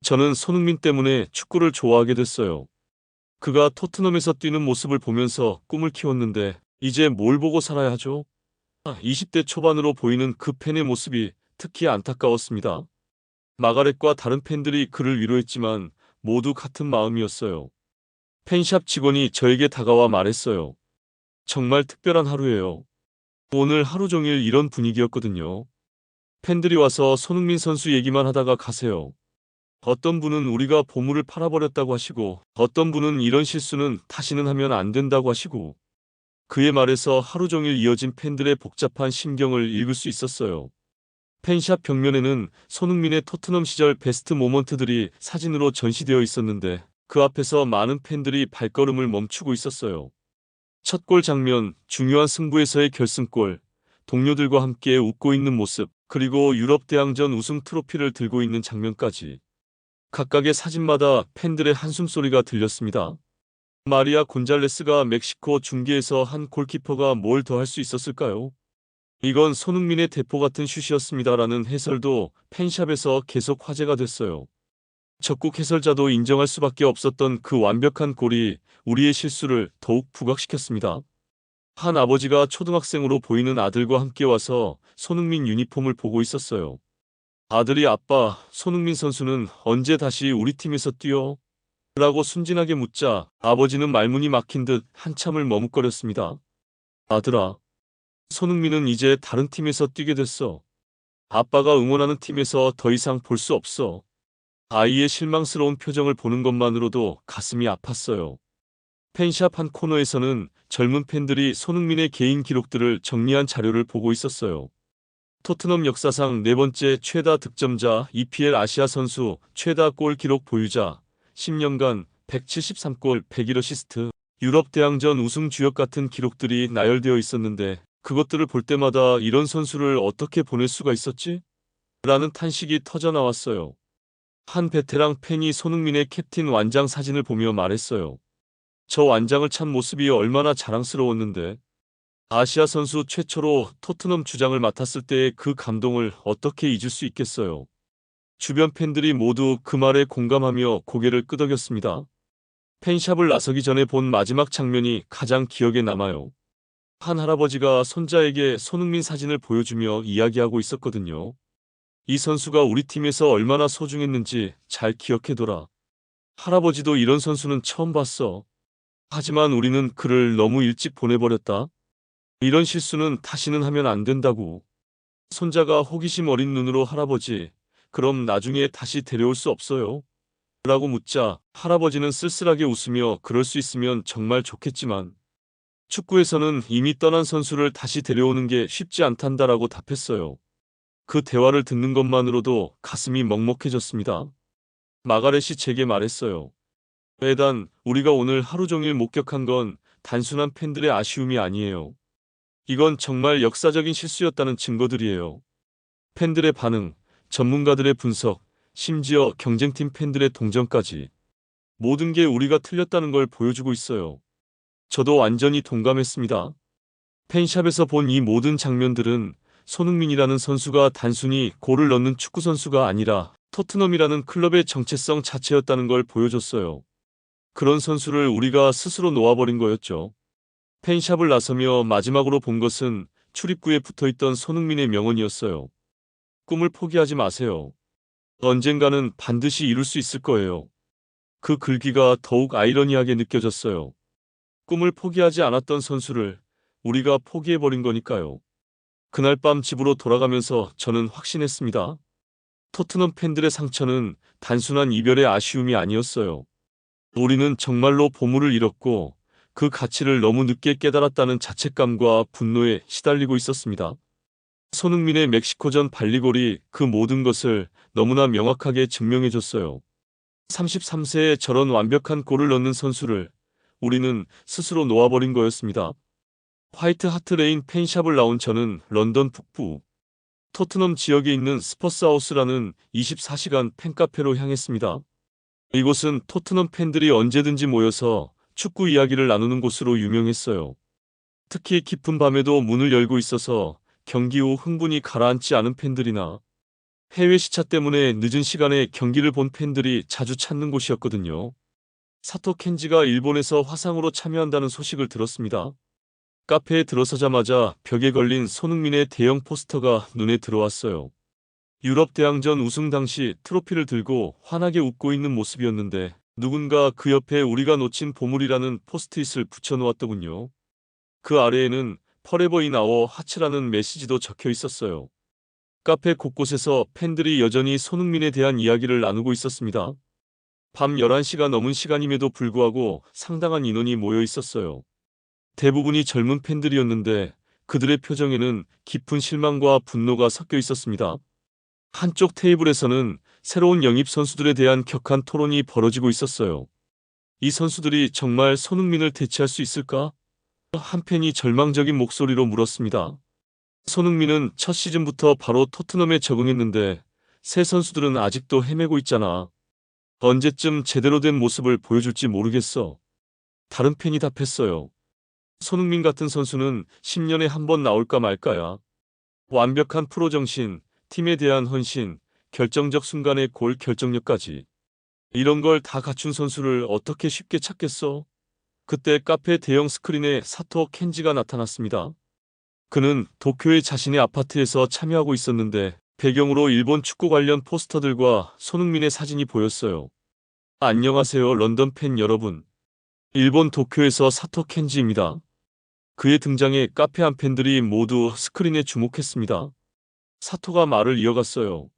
저는 손흥민 때문에 축구를 좋아하게 됐어요. 그가 토트넘에서 뛰는 모습을 보면서 꿈을 키웠는데 이제 뭘 보고 살아야 하죠? 20대 초반으로 보이는 그 팬의 모습이 특히 안타까웠습니다. 마가렛과 다른 팬들이 그를 위로했지만 모두 같은 마음이었어요. 팬샵 직원이 저에게 다가와 말했어요. 정말 특별한 하루예요. 오늘 하루 종일 이런 분위기였거든요. 팬들이 와서 손흥민 선수 얘기만 하다가 가세요. 어떤 분은 우리가 보물을 팔아버렸다고 하시고 어떤 분은 이런 실수는 다시는 하면 안 된다고 하시고 그의 말에서 하루 종일 이어진 팬들의 복잡한 심경을 읽을 수 있었어요. 팬샵 벽면에는 손흥민의 토트넘 시절 베스트 모먼트들이 사진으로 전시되어 있었는데 그 앞에서 많은 팬들이 발걸음을 멈추고 있었어요. 첫 골 장면, 중요한 승부에서의 결승골, 동료들과 함께 웃고 있는 모습, 그리고 유럽 대항전 우승 트로피를 들고 있는 장면까지. 각각의 사진마다 팬들의 한숨소리가 들렸습니다. 마리아 곤잘레스가 멕시코 중계에서 한 골키퍼가 뭘 더 할 수 있었을까요? 이건 손흥민의 대포 같은 슛이었습니다라는 해설도 팬샵에서 계속 화제가 됐어요. 적국 해설자도 인정할 수밖에 없었던 그 완벽한 골이 우리의 실수를 더욱 부각시켰습니다. 한 아버지가 초등학생으로 보이는 아들과 함께 와서 손흥민 유니폼을 보고 있었어요. 아들이 아빠, 손흥민 선수는 언제 다시 우리 팀에서 뛰어? 라고 순진하게 묻자 아버지는 말문이 막힌 듯 한참을 머뭇거렸습니다. 아들아, 손흥민은 이제 다른 팀에서 뛰게 됐어. 아빠가 응원하는 팀에서 더 이상 볼 수 없어. 아이의 실망스러운 표정을 보는 것만으로도 가슴이 아팠어요. 팬샵 한 코너에서는 젊은 팬들이 손흥민의 개인 기록들을 정리한 자료를 보고 있었어요. 토트넘 역사상 네 번째 최다 득점자, EPL 아시아 선수, 최다 골 기록 보유자, 10년간 173골, 101어시스트, 유럽 대항전 우승 주역 같은 기록들이 나열되어 있었는데 그것들을 볼 때마다 이런 선수를 어떻게 보낼 수가 있었지? 라는 탄식이 터져 나왔어요. 한 베테랑 팬이 손흥민의 캡틴 완장 사진을 보며 말했어요. 저 완장을 찬 모습이 얼마나 자랑스러웠는데. 아시아 선수 최초로 토트넘 주장을 맡았을 때의 그 감동을 어떻게 잊을 수 있겠어요. 주변 팬들이 모두 그 말에 공감하며 고개를 끄덕였습니다. 팬샵을 나서기 전에 본 마지막 장면이 가장 기억에 남아요. 한 할아버지가 손자에게 손흥민 사진을 보여주며 이야기하고 있었거든요. 이 선수가 우리 팀에서 얼마나 소중했는지 잘 기억해둬라. 할아버지도 이런 선수는 처음 봤어. 하지만 우리는 그를 너무 일찍 보내버렸다. 이런 실수는 다시는 하면 안 된다고. 손자가 호기심 어린 눈으로 할아버지, 그럼 나중에 다시 데려올 수 없어요? 라고 묻자 할아버지는 쓸쓸하게 웃으며 그럴 수 있으면 정말 좋겠지만 축구에서는 이미 떠난 선수를 다시 데려오는 게 쉽지 않단다라고 답했어요. 그 대화를 듣는 것만으로도 가슴이 먹먹해졌습니다. 마가렛이 제게 말했어요. 에단, 우리가 오늘 하루 종일 목격한 건 단순한 팬들의 아쉬움이 아니에요. 이건 정말 역사적인 실수였다는 증거들이에요. 팬들의 반응, 전문가들의 분석, 심지어 경쟁팀 팬들의 동정까지. 모든 게 우리가 틀렸다는 걸 보여주고 있어요. 저도 완전히 동감했습니다. 팬샵에서 본 이 모든 장면들은 손흥민이라는 선수가 단순히 골을 넣는 축구 선수가 아니라 토트넘이라는 클럽의 정체성 자체였다는 걸 보여줬어요. 그런 선수를 우리가 스스로 놓아버린 거였죠. 팬샵을 나서며 마지막으로 본 것은 출입구에 붙어있던 손흥민의 명언이었어요. 꿈을 포기하지 마세요. 언젠가는 반드시 이룰 수 있을 거예요. 그 글귀가 더욱 아이러니하게 느껴졌어요. 꿈을 포기하지 않았던 선수를 우리가 포기해버린 거니까요. 그날 밤 집으로 돌아가면서 저는 확신했습니다. 토트넘 팬들의 상처는 단순한 이별의 아쉬움이 아니었어요. 우리는 정말로 보물을 잃었고 그 가치를 너무 늦게 깨달았다는 자책감과 분노에 시달리고 있었습니다. 손흥민의 멕시코전 발리골이 그 모든 것을 너무나 명확하게 증명해줬어요. 33세에 저런 완벽한 골을 넣는 선수를 우리는 스스로 놓아버린 거였습니다. 화이트 하트레인 팬샵을 나온 저는 런던 북부 토트넘 지역에 있는 스퍼스하우스라는 24시간 팬카페로 향했습니다. 이곳은 토트넘 팬들이 언제든지 모여서 축구 이야기를 나누는 곳으로 유명했어요. 특히 깊은 밤에도 문을 열고 있어서 경기 후 흥분이 가라앉지 않은 팬들이나 해외 시차 때문에 늦은 시간에 경기를 본 팬들이 자주 찾는 곳이었거든요. 사토 켄지가 일본에서 화상으로 참여한다는 소식을 들었습니다. 카페에 들어서자마자 벽에 걸린 손흥민의 대형 포스터가 눈에 들어왔어요. 유럽 대항전 우승 당시 트로피를 들고 환하게 웃고 있는 모습이었는데 누군가 그 옆에 우리가 놓친 보물이라는 포스트잇을 붙여놓았더군요. 그 아래에는 Forever in our hearts라는 메시지도 적혀 있었어요. 카페 곳곳에서 팬들이 여전히 손흥민에 대한 이야기를 나누고 있었습니다. 밤 11시가 넘은 시간임에도 불구하고 상당한 인원이 모여 있었어요. 대부분이 젊은 팬들이었는데 그들의 표정에는 깊은 실망과 분노가 섞여 있었습니다. 한쪽 테이블에서는 새로운 영입 선수들에 대한 격한 토론이 벌어지고 있었어요. 이 선수들이 정말 손흥민을 대체할 수 있을까? 한 팬이 절망적인 목소리로 물었습니다. 손흥민은 첫 시즌부터 바로 토트넘에 적응했는데 새 선수들은 아직도 헤매고 있잖아. 언제쯤 제대로 된 모습을 보여줄지 모르겠어. 다른 팬이 답했어요. 손흥민 같은 선수는 10년에 한 번 나올까 말까야. 완벽한 프로 정신, 팀에 대한 헌신, 결정적 순간의 골 결정력까지. 이런 걸 다 갖춘 선수를 어떻게 쉽게 찾겠어? 그때 카페 대형 스크린에 사토 켄지가 나타났습니다. 그는 도쿄의 자신의 아파트에서 참여하고 있었는데 배경으로 일본 축구 관련 포스터들과 손흥민의 사진이 보였어요. 안녕하세요 런던 팬 여러분. 일본 도쿄에서 사토 켄지입니다. 그의 등장에 카페 안 팬들이 모두 스크린에 주목했습니다. 사토가 말을 이어갔어요.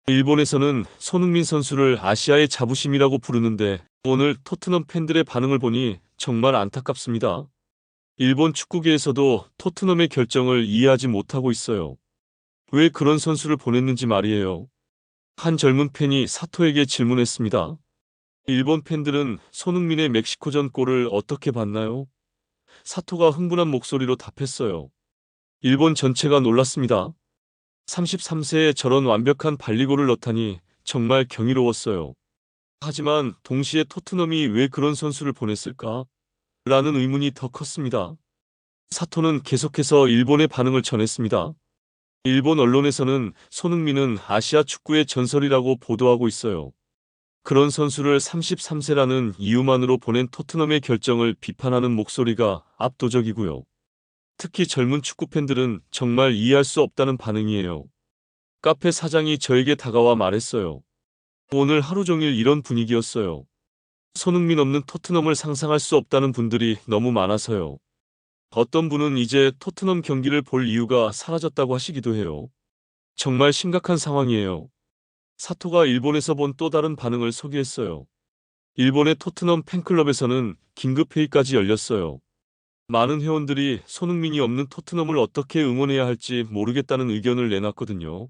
일본에서는 손흥민 선수를 아시아의 자부심이라고 부르는데 오늘 토트넘 팬들의 반응을 보니 정말 안타깝습니다. 일본 축구계에서도 토트넘의 결정을 이해하지 못하고 있어요. 왜 그런 선수를 보냈는지 말이에요. 한 젊은 팬이 사토에게 질문했습니다. 일본 팬들은 손흥민의 멕시코전 골을 어떻게 봤나요? 사토가 흥분한 목소리로 답했어요. 일본 전체가 놀랐습니다. 33세에 저런 완벽한 발리골을 넣다니 정말 경이로웠어요. 하지만 동시에 토트넘이 왜 그런 선수를 보냈을까? 라는 의문이 더 컸습니다. 사토는 계속해서 일본의 반응을 전했습니다. 일본 언론에서는 손흥민은 아시아 축구의 전설이라고 보도하고 있어요. 그런 선수를 33세라는 이유만으로 보낸 토트넘의 결정을 비판하는 목소리가 압도적이고요. 특히 젊은 축구 팬들은 정말 이해할 수 없다는 반응이에요. 카페 사장이 저에게 다가와 말했어요. 오늘 하루 종일 이런 분위기였어요. 손흥민 없는 토트넘을 상상할 수 없다는 분들이 너무 많아서요. 어떤 분은 이제 토트넘 경기를 볼 이유가 사라졌다고 하시기도 해요. 정말 심각한 상황이에요. 사토가 일본에서 본 또 다른 반응을 소개했어요. 일본의 토트넘 팬클럽에서는 긴급회의까지 열렸어요. 많은 회원들이 손흥민이 없는 토트넘을 어떻게 응원해야 할지 모르겠다는 의견을 내놨거든요.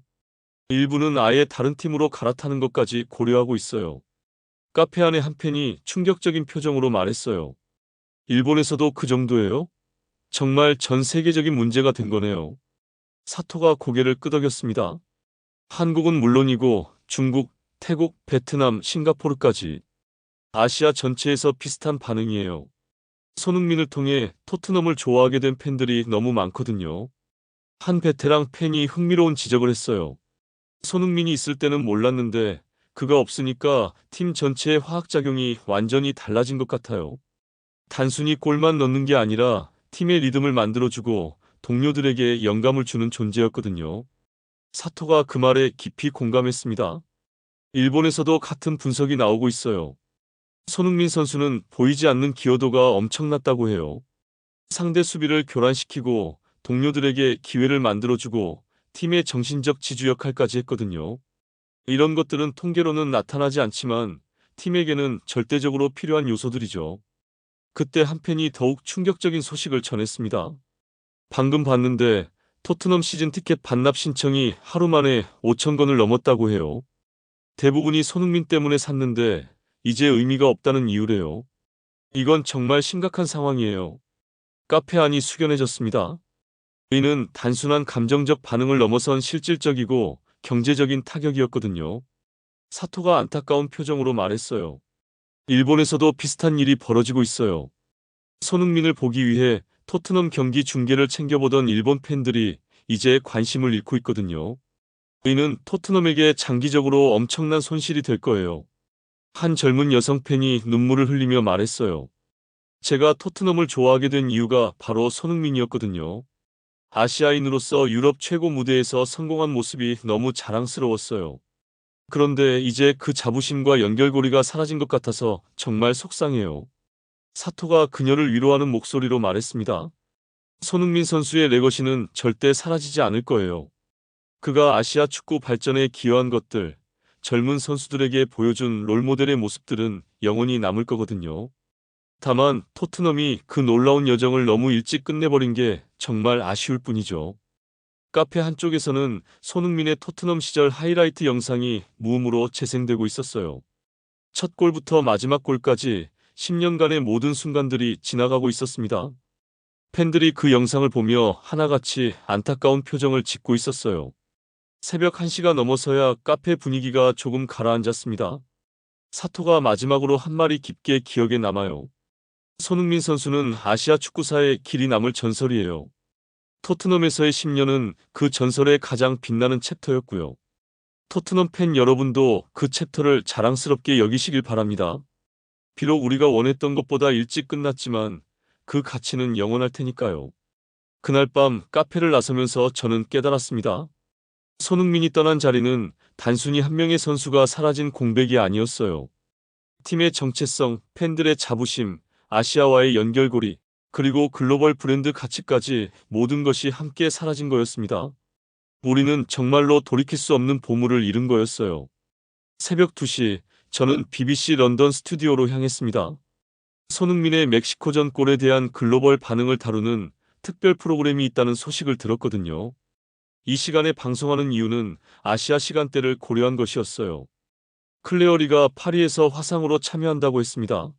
일부는 아예 다른 팀으로 갈아타는 것까지 고려하고 있어요. 카페 안의 한 팬이 충격적인 표정으로 말했어요. 일본에서도 그 정도예요? 정말 전 세계적인 문제가 된 거네요. 사토가 고개를 끄덕였습니다. 한국은 물론이고 중국, 태국, 베트남, 싱가포르까지 아시아 전체에서 비슷한 반응이에요. 손흥민을 통해 토트넘을 좋아하게 된 팬들이 너무 많거든요. 한 베테랑 팬이 흥미로운 지적을 했어요. 손흥민이 있을 때는 몰랐는데 그가 없으니까 팀 전체의 화학작용이 완전히 달라진 것 같아요. 단순히 골만 넣는 게 아니라 팀의 리듬을 만들어주고 동료들에게 영감을 주는 존재였거든요. 사토가 그 말에 깊이 공감했습니다. 일본에서도 같은 분석이 나오고 있어요. 손흥민 선수는 보이지 않는 기여도가 엄청났다고 해요. 상대 수비를 교란시키고 동료들에게 기회를 만들어주고 팀의 정신적 지주 역할까지 했거든요. 이런 것들은 통계로는 나타나지 않지만 팀에게는 절대적으로 필요한 요소들이죠. 그때 한 팬이 더욱 충격적인 소식을 전했습니다. 방금 봤는데 토트넘 시즌 티켓 반납 신청이 하루 만에 5천 건을 넘었다고 해요. 대부분이 손흥민 때문에 샀는데 이제 의미가 없다는 이유래요. 이건 정말 심각한 상황이에요. 카페 안이 숙연해졌습니다. 이는 단순한 감정적 반응을 넘어선 실질적이고 경제적인 타격이었거든요. 사토가 안타까운 표정으로 말했어요. 일본에서도 비슷한 일이 벌어지고 있어요. 손흥민을 보기 위해 토트넘 경기 중계를 챙겨보던 일본 팬들이 이제 관심을 잃고 있거든요. 이는 토트넘에게 장기적으로 엄청난 손실이 될 거예요. 한 젊은 여성 팬이 눈물을 흘리며 말했어요. 제가 토트넘을 좋아하게 된 이유가 바로 손흥민이었거든요. 아시아인으로서 유럽 최고 무대에서 성공한 모습이 너무 자랑스러웠어요. 그런데 이제 그 자부심과 연결고리가 사라진 것 같아서 정말 속상해요. 사토가 그녀를 위로하는 목소리로 말했습니다. 손흥민 선수의 레거시는 절대 사라지지 않을 거예요. 그가 아시아 축구 발전에 기여한 것들, 젊은 선수들에게 보여준 롤모델의 모습들은 영원히 남을 거거든요. 다만 토트넘이 그 놀라운 여정을 너무 일찍 끝내버린 게 정말 아쉬울 뿐이죠. 카페 한쪽에서는 손흥민의 토트넘 시절 하이라이트 영상이 무음으로 재생되고 있었어요. 첫 골부터 마지막 골까지 10년간의 모든 순간들이 지나가고 있었습니다. 팬들이 그 영상을 보며 하나같이 안타까운 표정을 짓고 있었어요. 새벽 1시가 넘어서야 카페 분위기가 조금 가라앉았습니다. 사토가 마지막으로 한 말이 깊게 기억에 남아요. 손흥민 선수는 아시아 축구사에 길이 남을 전설이에요. 토트넘에서의 10년은 그 전설의 가장 빛나는 챕터였고요. 토트넘 팬 여러분도 그 챕터를 자랑스럽게 여기시길 바랍니다. 비록 우리가 원했던 것보다 일찍 끝났지만 그 가치는 영원할 테니까요. 그날 밤 카페를 나서면서 저는 깨달았습니다. 손흥민이 떠난 자리는 단순히 한 명의 선수가 사라진 공백이 아니었어요. 팀의 정체성, 팬들의 자부심, 아시아와의 연결고리, 그리고 글로벌 브랜드 가치까지 모든 것이 함께 사라진 거였습니다. 우리는 정말로 돌이킬 수 없는 보물을 잃은 거였어요. 새벽 2시, 저는 BBC 런던 스튜디오로 향했습니다. 손흥민의 멕시코전 골에 대한 글로벌 반응을 다루는 특별 프로그램이 있다는 소식을 들었거든요. 이 시간에 방송하는 이유는 아시아 시간대를 고려한 것이었어요. 클레어리가 파리에서 화상으로 참여한다고 했습니다.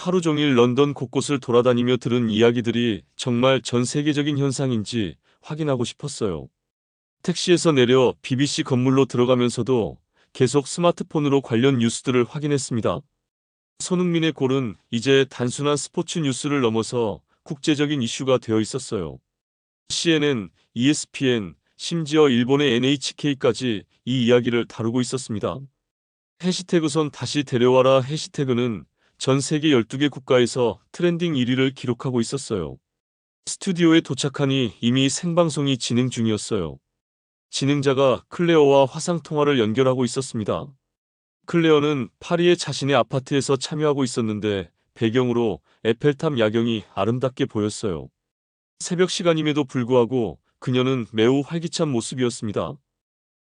하루 종일 런던 곳곳을 돌아다니며 들은 이야기들이 정말 전 세계적인 현상인지 확인하고 싶었어요. 택시에서 내려 BBC 건물로 들어가면서도 계속 스마트폰으로 관련 뉴스들을 확인했습니다. 손흥민의 골은 이제 단순한 스포츠 뉴스를 넘어서 국제적인 이슈가 되어 있었어요. CNN, ESPN, 심지어 일본의 NHK까지 이 이야기를 다루고 있었습니다. 해시태그 손 다시 데려와라 해시태그는 전 세계 12개 국가에서 트렌딩 1위를 기록하고 있었어요. 스튜디오에 도착하니 이미 생방송이 진행 중이었어요. 진행자가 클레어와 화상통화를 연결하고 있었습니다. 클레어는 파리의 자신의 아파트에서 참여하고 있었는데 배경으로 에펠탑 야경이 아름답게 보였어요. 새벽 시간임에도 불구하고 그녀는 매우 활기찬 모습이었습니다.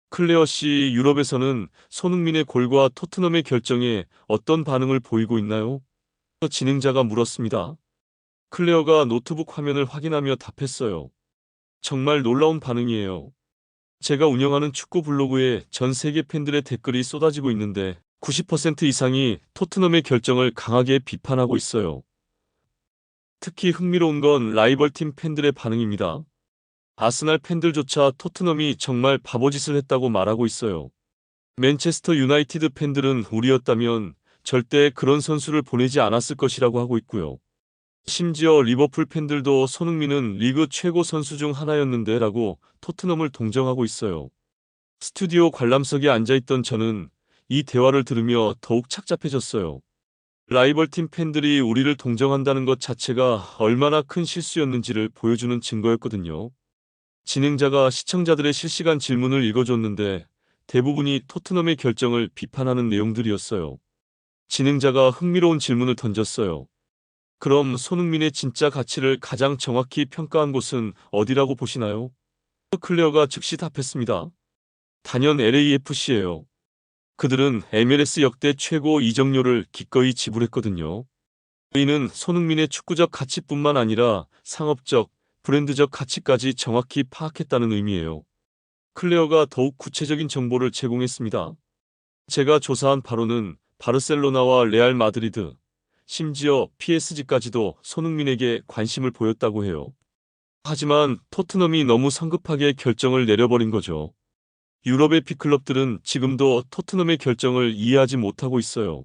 클레어 씨, 유럽에서는 손흥민의 골과 토트넘의 결정에 어떤 반응을 보이고 있나요? 진행자가 물었습니다. 클레어가 노트북 화면을 확인하며 답했어요. 정말 놀라운 반응이에요. 제가 운영하는 축구 블로그에 전 세계 팬들의 댓글이 쏟아지고 있는데 90% 이상이 토트넘의 결정을 강하게 비판하고 있어요. 특히 흥미로운 건 라이벌팀 팬들의 반응입니다. 아스날 팬들조차 토트넘이 정말 바보짓을 했다고 말하고 있어요. 맨체스터 유나이티드 팬들은 우리였다면 절대 그런 선수를 보내지 않았을 것이라고 하고 있고요. 심지어 리버풀 팬들도 손흥민은 리그 최고 선수 중 하나였는데 라고 토트넘을 동정하고 있어요. 스튜디오 관람석에 앉아있던 저는 이 대화를 들으며 더욱 착잡해졌어요. 라이벌팀 팬들이 우리를 동정한다는 것 자체가 얼마나 큰 실수였는지를 보여주는 증거였거든요. 진행자가 시청자들의 실시간 질문을 읽어줬는데 대부분이 토트넘의 결정을 비판하는 내용들이었어요. 진행자가 흥미로운 질문을 던졌어요. 그럼 손흥민의 진짜 가치를 가장 정확히 평가한 곳은 어디라고 보시나요? 클레어가 즉시 답했습니다. 단연 LAFC예요. 그들은 MLS 역대 최고 이적료를 기꺼이 지불했거든요. 이는 손흥민의 축구적 가치뿐만 아니라 상업적, 브랜드적 가치까지 정확히 파악했다는 의미예요. 클레어가 더욱 구체적인 정보를 제공했습니다. 제가 조사한 바로는 바르셀로나와 레알 마드리드, 심지어 PSG까지도 손흥민에게 관심을 보였다고 해요. 하지만 토트넘이 너무 성급하게 결정을 내려버린 거죠. 유럽의 빅클럽들은 지금도 토트넘의 결정을 이해하지 못하고 있어요.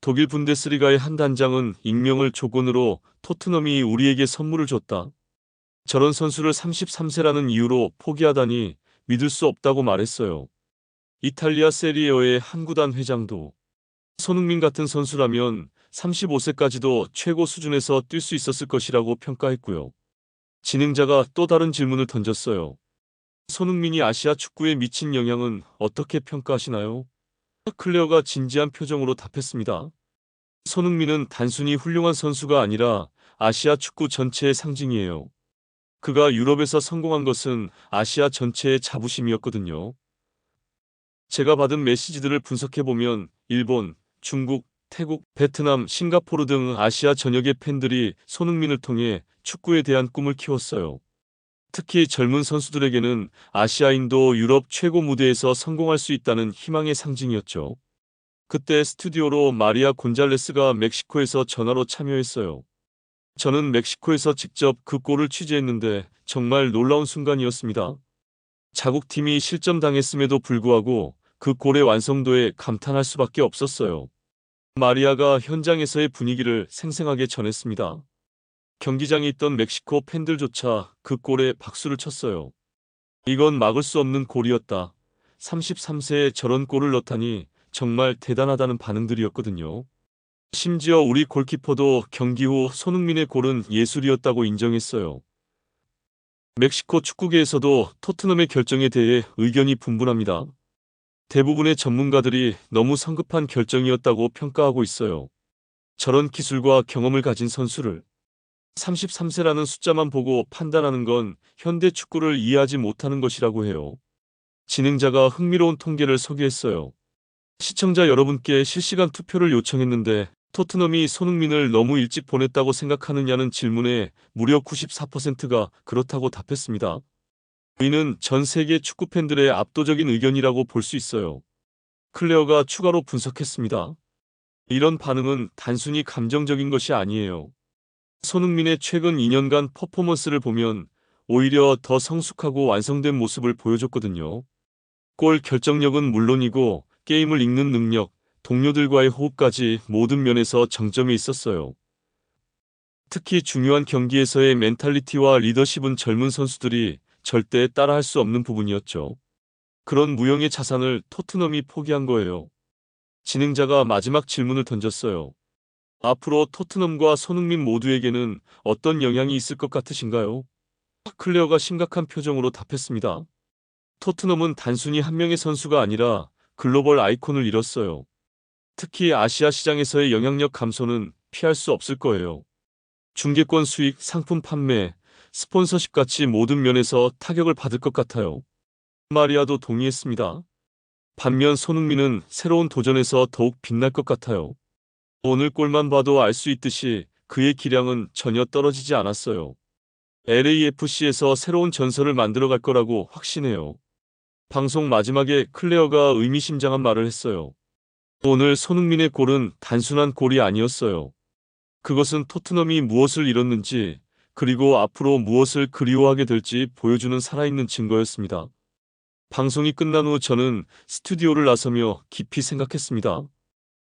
독일 분데스리가의 한 단장은 익명을 조건으로 토트넘이 우리에게 선물을 줬다. 저런 선수를 33세라는 이유로 포기하다니 믿을 수 없다고 말했어요. 이탈리아 세리에어의 한 구단 회장도 손흥민 같은 선수라면 35세까지도 최고 수준에서 뛸 수 있었을 것이라고 평가했고요. 진행자가 또 다른 질문을 던졌어요. 손흥민이 아시아 축구에 미친 영향은 어떻게 평가하시나요? 클레어가 진지한 표정으로 답했습니다. 손흥민은 단순히 훌륭한 선수가 아니라 아시아 축구 전체의 상징이에요. 그가 유럽에서 성공한 것은 아시아 전체의 자부심이었거든요. 제가 받은 메시지들을 분석해보면 일본, 중국, 태국, 베트남, 싱가포르 등 아시아 전역의 팬들이 손흥민을 통해 축구에 대한 꿈을 키웠어요. 특히 젊은 선수들에게는 아시아인도 유럽 최고 무대에서 성공할 수 있다는 희망의 상징이었죠. 그때 스튜디오로 마리아 곤잘레스가 멕시코에서 전화로 참여했어요. 저는 멕시코에서 직접 그 골을 취재했는데 정말 놀라운 순간이었습니다. 자국팀이 실점당했음에도 불구하고 그 골의 완성도에 감탄할 수밖에 없었어요. 마리아가 현장에서의 분위기를 생생하게 전했습니다. 경기장에 있던 멕시코 팬들조차 그 골에 박수를 쳤어요. 이건 막을 수 없는 골이었다. 33세에 저런 골을 넣다니 정말 대단하다는 반응들이었거든요. 심지어 우리 골키퍼도 경기 후 손흥민의 골은 예술이었다고 인정했어요. 멕시코 축구계에서도 토트넘의 결정에 대해 의견이 분분합니다. 대부분의 전문가들이 너무 성급한 결정이었다고 평가하고 있어요. 저런 기술과 경험을 가진 선수를 33세라는 숫자만 보고 판단하는 건 현대 축구를 이해하지 못하는 것이라고 해요. 진행자가 흥미로운 통계를 소개했어요. 시청자 여러분께 실시간 투표를 요청했는데 토트넘이 손흥민을 너무 일찍 보냈다고 생각하느냐는 질문에 무려 94%가 그렇다고 답했습니다. 이는 전 세계 축구 팬들의 압도적인 의견이라고 볼 수 있어요. 클레어가 추가로 분석했습니다. 이런 반응은 단순히 감정적인 것이 아니에요. 손흥민의 최근 2년간 퍼포먼스를 보면 오히려 더 성숙하고 완성된 모습을 보여줬거든요. 골 결정력은 물론이고 게임을 읽는 능력, 동료들과의 호흡까지 모든 면에서 정점에 있었어요. 특히 중요한 경기에서의 멘탈리티와 리더십은 젊은 선수들이 절대 따라할 수 없는 부분이었죠. 그런 무형의 자산을 토트넘이 포기한 거예요. 진행자가 마지막 질문을 던졌어요. 앞으로 토트넘과 손흥민 모두에게는 어떤 영향이 있을 것 같으신가요? 클레어가 심각한 표정으로 답했습니다. 토트넘은 단순히 한 명의 선수가 아니라 글로벌 아이콘을 잃었어요. 특히 아시아 시장에서의 영향력 감소는 피할 수 없을 거예요. 중계권 수익, 상품 판매, 스폰서십 같이 모든 면에서 타격을 받을 것 같아요. 마리아도 동의했습니다. 반면 손흥민은 새로운 도전에서 더욱 빛날 것 같아요. 오늘 골만 봐도 알 수 있듯이 그의 기량은 전혀 떨어지지 않았어요. LAFC에서 새로운 전설을 만들어갈 거라고 확신해요. 방송 마지막에 클레어가 의미심장한 말을 했어요. 오늘 손흥민의 골은 단순한 골이 아니었어요. 그것은 토트넘이 무엇을 잃었는지 그리고 앞으로 무엇을 그리워하게 될지 보여주는 살아있는 증거였습니다. 방송이 끝난 후 저는 스튜디오를 나서며 깊이 생각했습니다.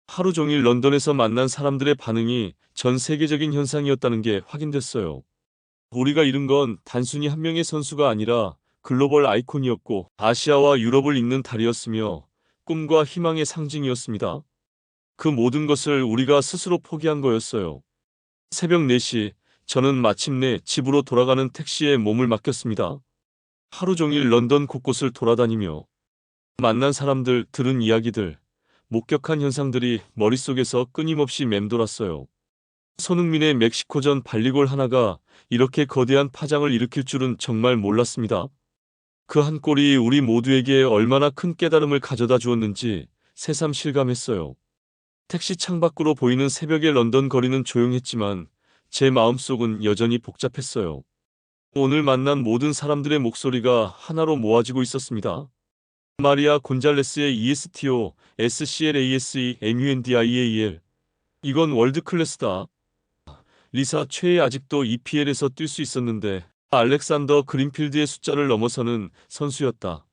하루 종일 런던에서 만난 사람들의 반응이 전 세계적인 현상이었다는 게 확인됐어요. 우리가 잃은 건 단순히 한 명의 선수가 아니라 글로벌 아이콘이었고 아시아와 유럽을 잇는 달이었으며 꿈과 희망의 상징이었습니다. 그 모든 것을 우리가 스스로 포기한 거였어요. 새벽 4시, 저는 마침내 집으로 돌아가는 택시에 몸을 맡겼습니다. 하루 종일 런던 곳곳을 돌아다니며 만난 사람들, 들은 이야기들, 목격한 현상들이 머릿속에서 끊임없이 맴돌았어요. 손흥민의 멕시코전 발리골 하나가 이렇게 거대한 파장을 일으킬 줄은 정말 몰랐습니다. 그 한 골이 우리 모두에게 얼마나 큰 깨달음을 가져다 주었는지 새삼 실감했어요. 택시 창밖으로 보이는 새벽의 런던 거리는 조용했지만 제 마음속은 여전히 복잡했어요. 오늘 만난 모든 사람들의 목소리가 하나로 모아지고 있었습니다. 마리아 곤잘레스의 ESTO, SCLASE, MUNDIAL. 이건 월드클래스다. 리사 최애 아직도 EPL에서 뛸 수 있었는데 알렉산더 그린필드의 숫자를 넘어서는 선수였다.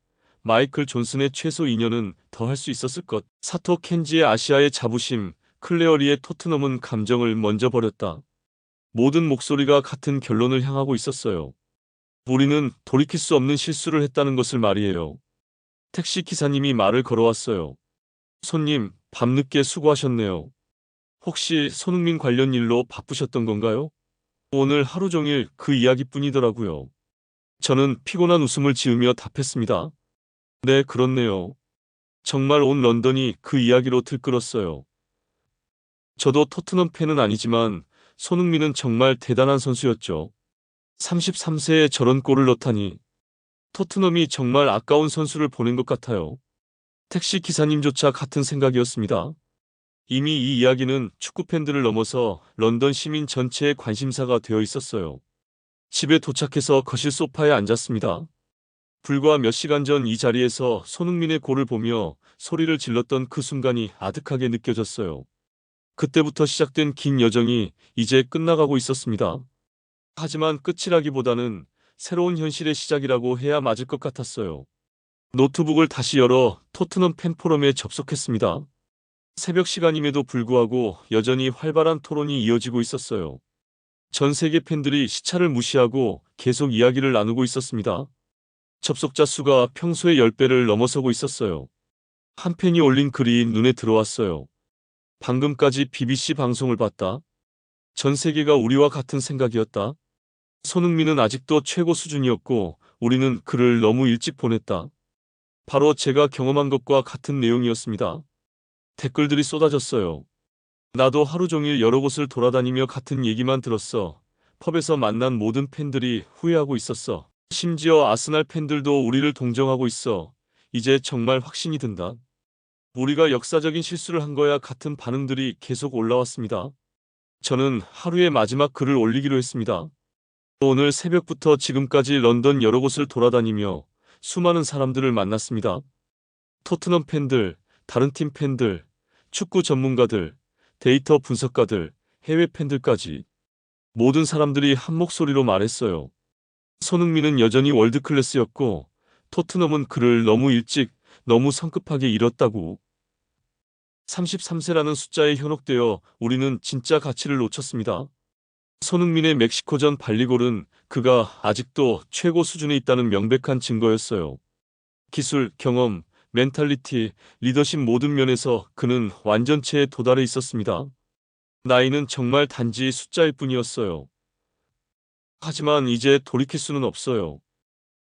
마이클 존슨의 최소 2년은 더 할 수 있었을 것. 사토 켄지의 아시아의 자부심, 클레어리의 토트넘은 감정을 먼저 버렸다. 모든 목소리가 같은 결론을 향하고 있었어요. 우리는 돌이킬 수 없는 실수를 했다는 것을 말이에요. 택시 기사님이 말을 걸어왔어요. 손님, 밤늦게 수고하셨네요. 혹시 손흥민 관련 일로 바쁘셨던 건가요? 오늘 하루 종일 그 이야기뿐이더라고요. 저는 피곤한 웃음을 지으며 답했습니다. 네, 그렇네요. 정말 온 런던이 그 이야기로 들끓었어요. 저도 토트넘 팬은 아니지만 손흥민은 정말 대단한 선수였죠. 33세에 저런 골을 넣다니. 토트넘이 정말 아까운 선수를 보낸 것 같아요. 택시 기사님조차 같은 생각이었습니다. 이미 이 이야기는 축구 팬들을 넘어서 런던 시민 전체의 관심사가 되어 있었어요. 집에 도착해서 거실 소파에 앉았습니다. 불과 몇 시간 전 이 자리에서 손흥민의 골을 보며 소리를 질렀던 그 순간이 아득하게 느껴졌어요. 그때부터 시작된 긴 여정이 이제 끝나가고 있었습니다. 하지만 끝이라기보다는 새로운 현실의 시작이라고 해야 맞을 것 같았어요. 노트북을 다시 열어 토트넘 팬포럼에 접속했습니다. 새벽 시간임에도 불구하고 여전히 활발한 토론이 이어지고 있었어요. 전 세계 팬들이 시차를 무시하고 계속 이야기를 나누고 있었습니다. 접속자 수가 평소의 10배를 넘어서고 있었어요. 한 팬이 올린 글이 눈에 들어왔어요. 방금까지 BBC 방송을 봤다. 전 세계가 우리와 같은 생각이었다. 손흥민은 아직도 최고 수준이었고 우리는 그를 너무 일찍 보냈다. 바로 제가 경험한 것과 같은 내용이었습니다. 댓글들이 쏟아졌어요. 나도 하루 종일 여러 곳을 돌아다니며 같은 얘기만 들었어. 펍에서 만난 모든 팬들이 후회하고 있었어. 심지어 아스날 팬들도 우리를 동정하고 있어. 이제 정말 확신이 든다. 우리가 역사적인 실수를 한 거야 같은 반응들이 계속 올라왔습니다. 저는 하루의 마지막 글을 올리기로 했습니다. 오늘 새벽부터 지금까지 런던 여러 곳을 돌아다니며 수많은 사람들을 만났습니다. 토트넘 팬들, 다른 팀 팬들, 축구 전문가들, 데이터 분석가들, 해외 팬들까지 모든 사람들이 한 목소리로 말했어요. 손흥민은 여전히 월드클래스였고 토트넘은 그를 너무 일찍, 너무 성급하게 잃었다고. 33세라는 숫자에 현혹되어 우리는 진짜 가치를 놓쳤습니다. 손흥민의 멕시코전 발리골은 그가 아직도 최고 수준에 있다는 명백한 증거였어요. 기술, 경험, 멘탈리티, 리더십 모든 면에서 그는 완전체에 도달해 있었습니다. 나이는 정말 단지 숫자일 뿐이었어요. 하지만 이제 돌이킬 수는 없어요.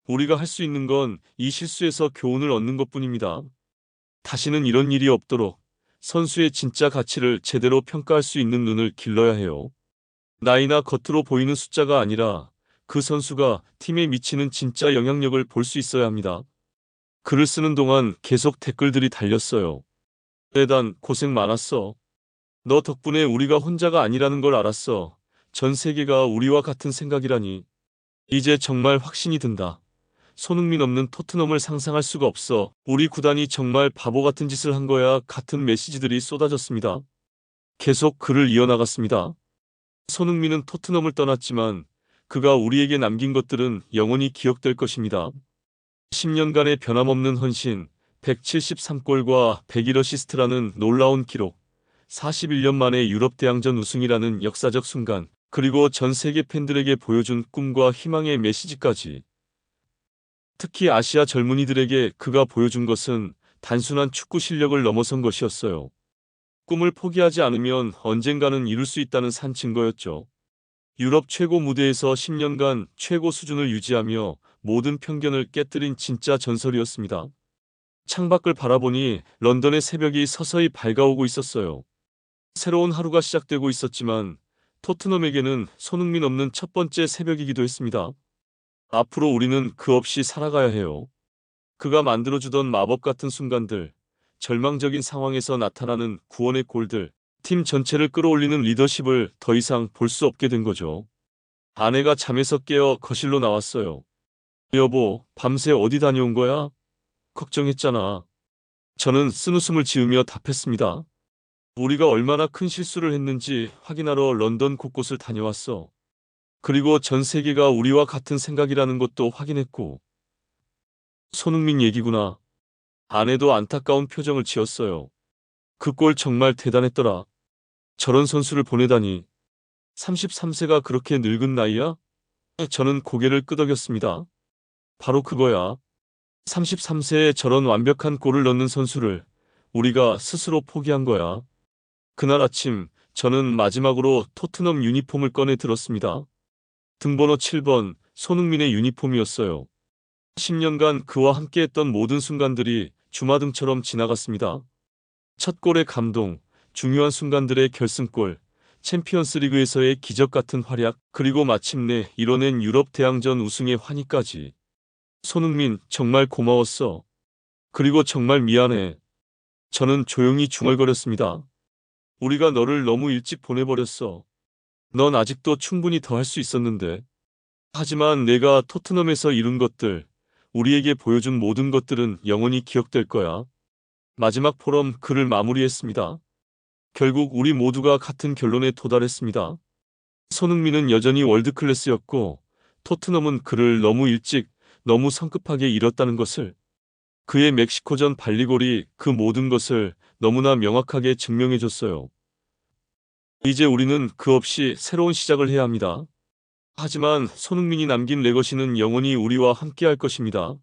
우리가 할 수 있는 건 이 실수에서 교훈을 얻는 것뿐입니다. 다시는 이런 일이 없도록 선수의 진짜 가치를 제대로 평가할 수 있는 눈을 길러야 해요. 나이나 겉으로 보이는 숫자가 아니라 그 선수가 팀에 미치는 진짜 영향력을 볼 수 있어야 합니다. 글을 쓰는 동안 계속 댓글들이 달렸어요. 에단, 고생 많았어. 너 덕분에 우리가 혼자가 아니라는 걸 알았어. 전 세계가 우리와 같은 생각이라니. 이제 정말 확신이 든다. 손흥민 없는 토트넘을 상상할 수가 없어. 우리 구단이 정말 바보 같은 짓을 한 거야 같은 메시지들이 쏟아졌습니다. 계속 글을 이어나갔습니다. 손흥민은 토트넘을 떠났지만 그가 우리에게 남긴 것들은 영원히 기억될 것입니다. 10년간의 변함없는 헌신, 173골과 101어시스트라는 놀라운 기록, 41년 만에 유럽 대항전 우승이라는 역사적 순간, 그리고 전 세계 팬들에게 보여준 꿈과 희망의 메시지까지. 특히 아시아 젊은이들에게 그가 보여준 것은 단순한 축구 실력을 넘어선 것이었어요. 꿈을 포기하지 않으면 언젠가는 이룰 수 있다는 산 증거였죠. 유럽 최고 무대에서 10년간 최고 수준을 유지하며 모든 편견을 깨뜨린 진짜 전설이었습니다. 창밖을 바라보니 런던의 새벽이 서서히 밝아오고 있었어요. 새로운 하루가 시작되고 있었지만 토트넘에게는 손흥민 없는 첫 번째 새벽이기도 했습니다. 앞으로 우리는 그 없이 살아가야 해요. 그가 만들어주던 마법 같은 순간들, 절망적인 상황에서 나타나는 구원의 골들, 팀 전체를 끌어올리는 리더십을 더 이상 볼 수 없게 된 거죠. 아내가 잠에서 깨어 거실로 나왔어요. 여보, 밤새 어디 다녀온 거야? 걱정했잖아. 저는 쓴웃음을 지으며 답했습니다. 우리가 얼마나 큰 실수를 했는지 확인하러 런던 곳곳을 다녀왔어. 그리고 전 세계가 우리와 같은 생각이라는 것도 확인했고. 손흥민 얘기구나. 아내도 안타까운 표정을 지었어요. 그 골 정말 대단했더라. 저런 선수를 보내다니. 33세가 그렇게 늙은 나이야? 저는 고개를 끄덕였습니다. 바로 그거야. 33세에 저런 완벽한 골을 넣는 선수를 우리가 스스로 포기한 거야. 그날 아침 저는 마지막으로 토트넘 유니폼을 꺼내 들었습니다. 등번호 7번 손흥민의 유니폼이었어요. 10년간 그와 함께했던 모든 순간들이 주마등처럼 지나갔습니다. 첫 골의 감동, 중요한 순간들의 결승골, 챔피언스리그에서의 기적 같은 활약, 그리고 마침내 이뤄낸 유럽 대항전 우승의 환희까지. 손흥민, 정말 고마웠어. 그리고 정말 미안해. 저는 조용히 중얼거렸습니다. 우리가 너를 너무 일찍 보내버렸어. 넌 아직도 충분히 더 할 수 있었는데. 하지만 내가 토트넘에서 이룬 것들, 우리에게 보여준 모든 것들은 영원히 기억될 거야. 마지막 포럼 글을 마무리했습니다. 결국 우리 모두가 같은 결론에 도달했습니다. 손흥민은 여전히 월드클래스였고 토트넘은 그를 너무 일찍, 너무 성급하게 잃었다는 것을. 그의 멕시코전 발리골이 그 모든 것을 너무나 명확하게 증명해줬어요. 이제 우리는 그 없이 새로운 시작을 해야 합니다. 하지만 손흥민이 남긴 레거시는 영원히 우리와 함께할 것입니다.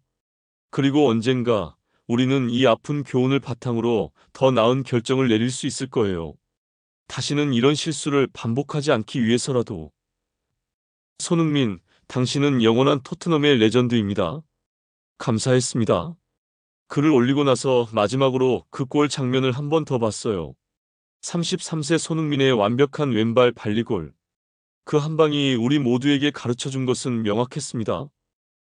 그리고 언젠가 우리는 이 아픈 교훈을 바탕으로 더 나은 결정을 내릴 수 있을 거예요. 다시는 이런 실수를 반복하지 않기 위해서라도. 손흥민, 당신은 영원한 토트넘의 레전드입니다. 감사했습니다. 글을 올리고 나서 마지막으로 그 골 장면을 한 번 더 봤어요. 33세 손흥민의 완벽한 왼발 발리골. 그 한 방이 우리 모두에게 가르쳐 준 것은 명확했습니다.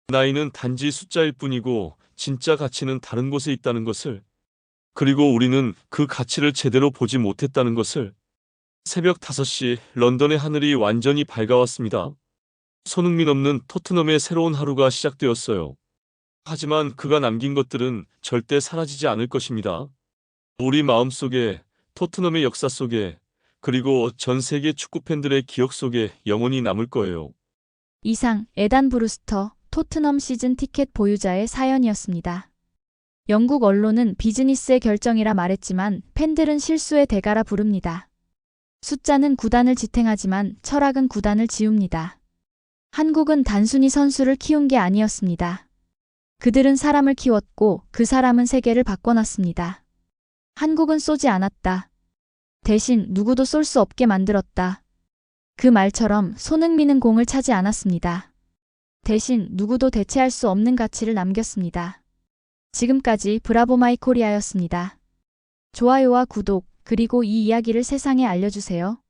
나이는 단지 숫자일 뿐이고 진짜 가치는 다른 곳에 있다는 것을, 그리고 우리는 그 가치를 제대로 보지 못했다는 것을. 새벽 5시 런던의 하늘이 완전히 밝아왔습니다. 손흥민 없는 토트넘의 새로운 하루가 시작되었어요. 하지만 그가 남긴 것들은 절대 사라지지 않을 것입니다. 우리 마음속에, 토트넘의 역사 속에, 그리고 전 세계 축구 팬들의 기억 속에 영원히 남을 거예요. 이상 에단 브루스터 토트넘 시즌 티켓 보유자의 사연이었습니다. 영국 언론은 비즈니스의 결정이라 말했지만 팬들은 실수의 대가라 부릅니다. 숫자는 구단을 지탱하지만 철학은 구단을 지웁니다. 한국은 단순히 선수를 키운 게 아니었습니다. 그들은 사람을 키웠고 그 사람은 세계를 바꿔놨습니다. 한국은 쏘지 않았다. 대신 누구도 쏠 수 없게 만들었다. 그 말처럼 손흥민은 공을 차지 않았습니다. 대신 누구도 대체할 수 없는 가치를 남겼습니다. 지금까지 브라보 마이 코리아였습니다. 좋아요와 구독, 그리고 이 이야기를 세상에 알려주세요.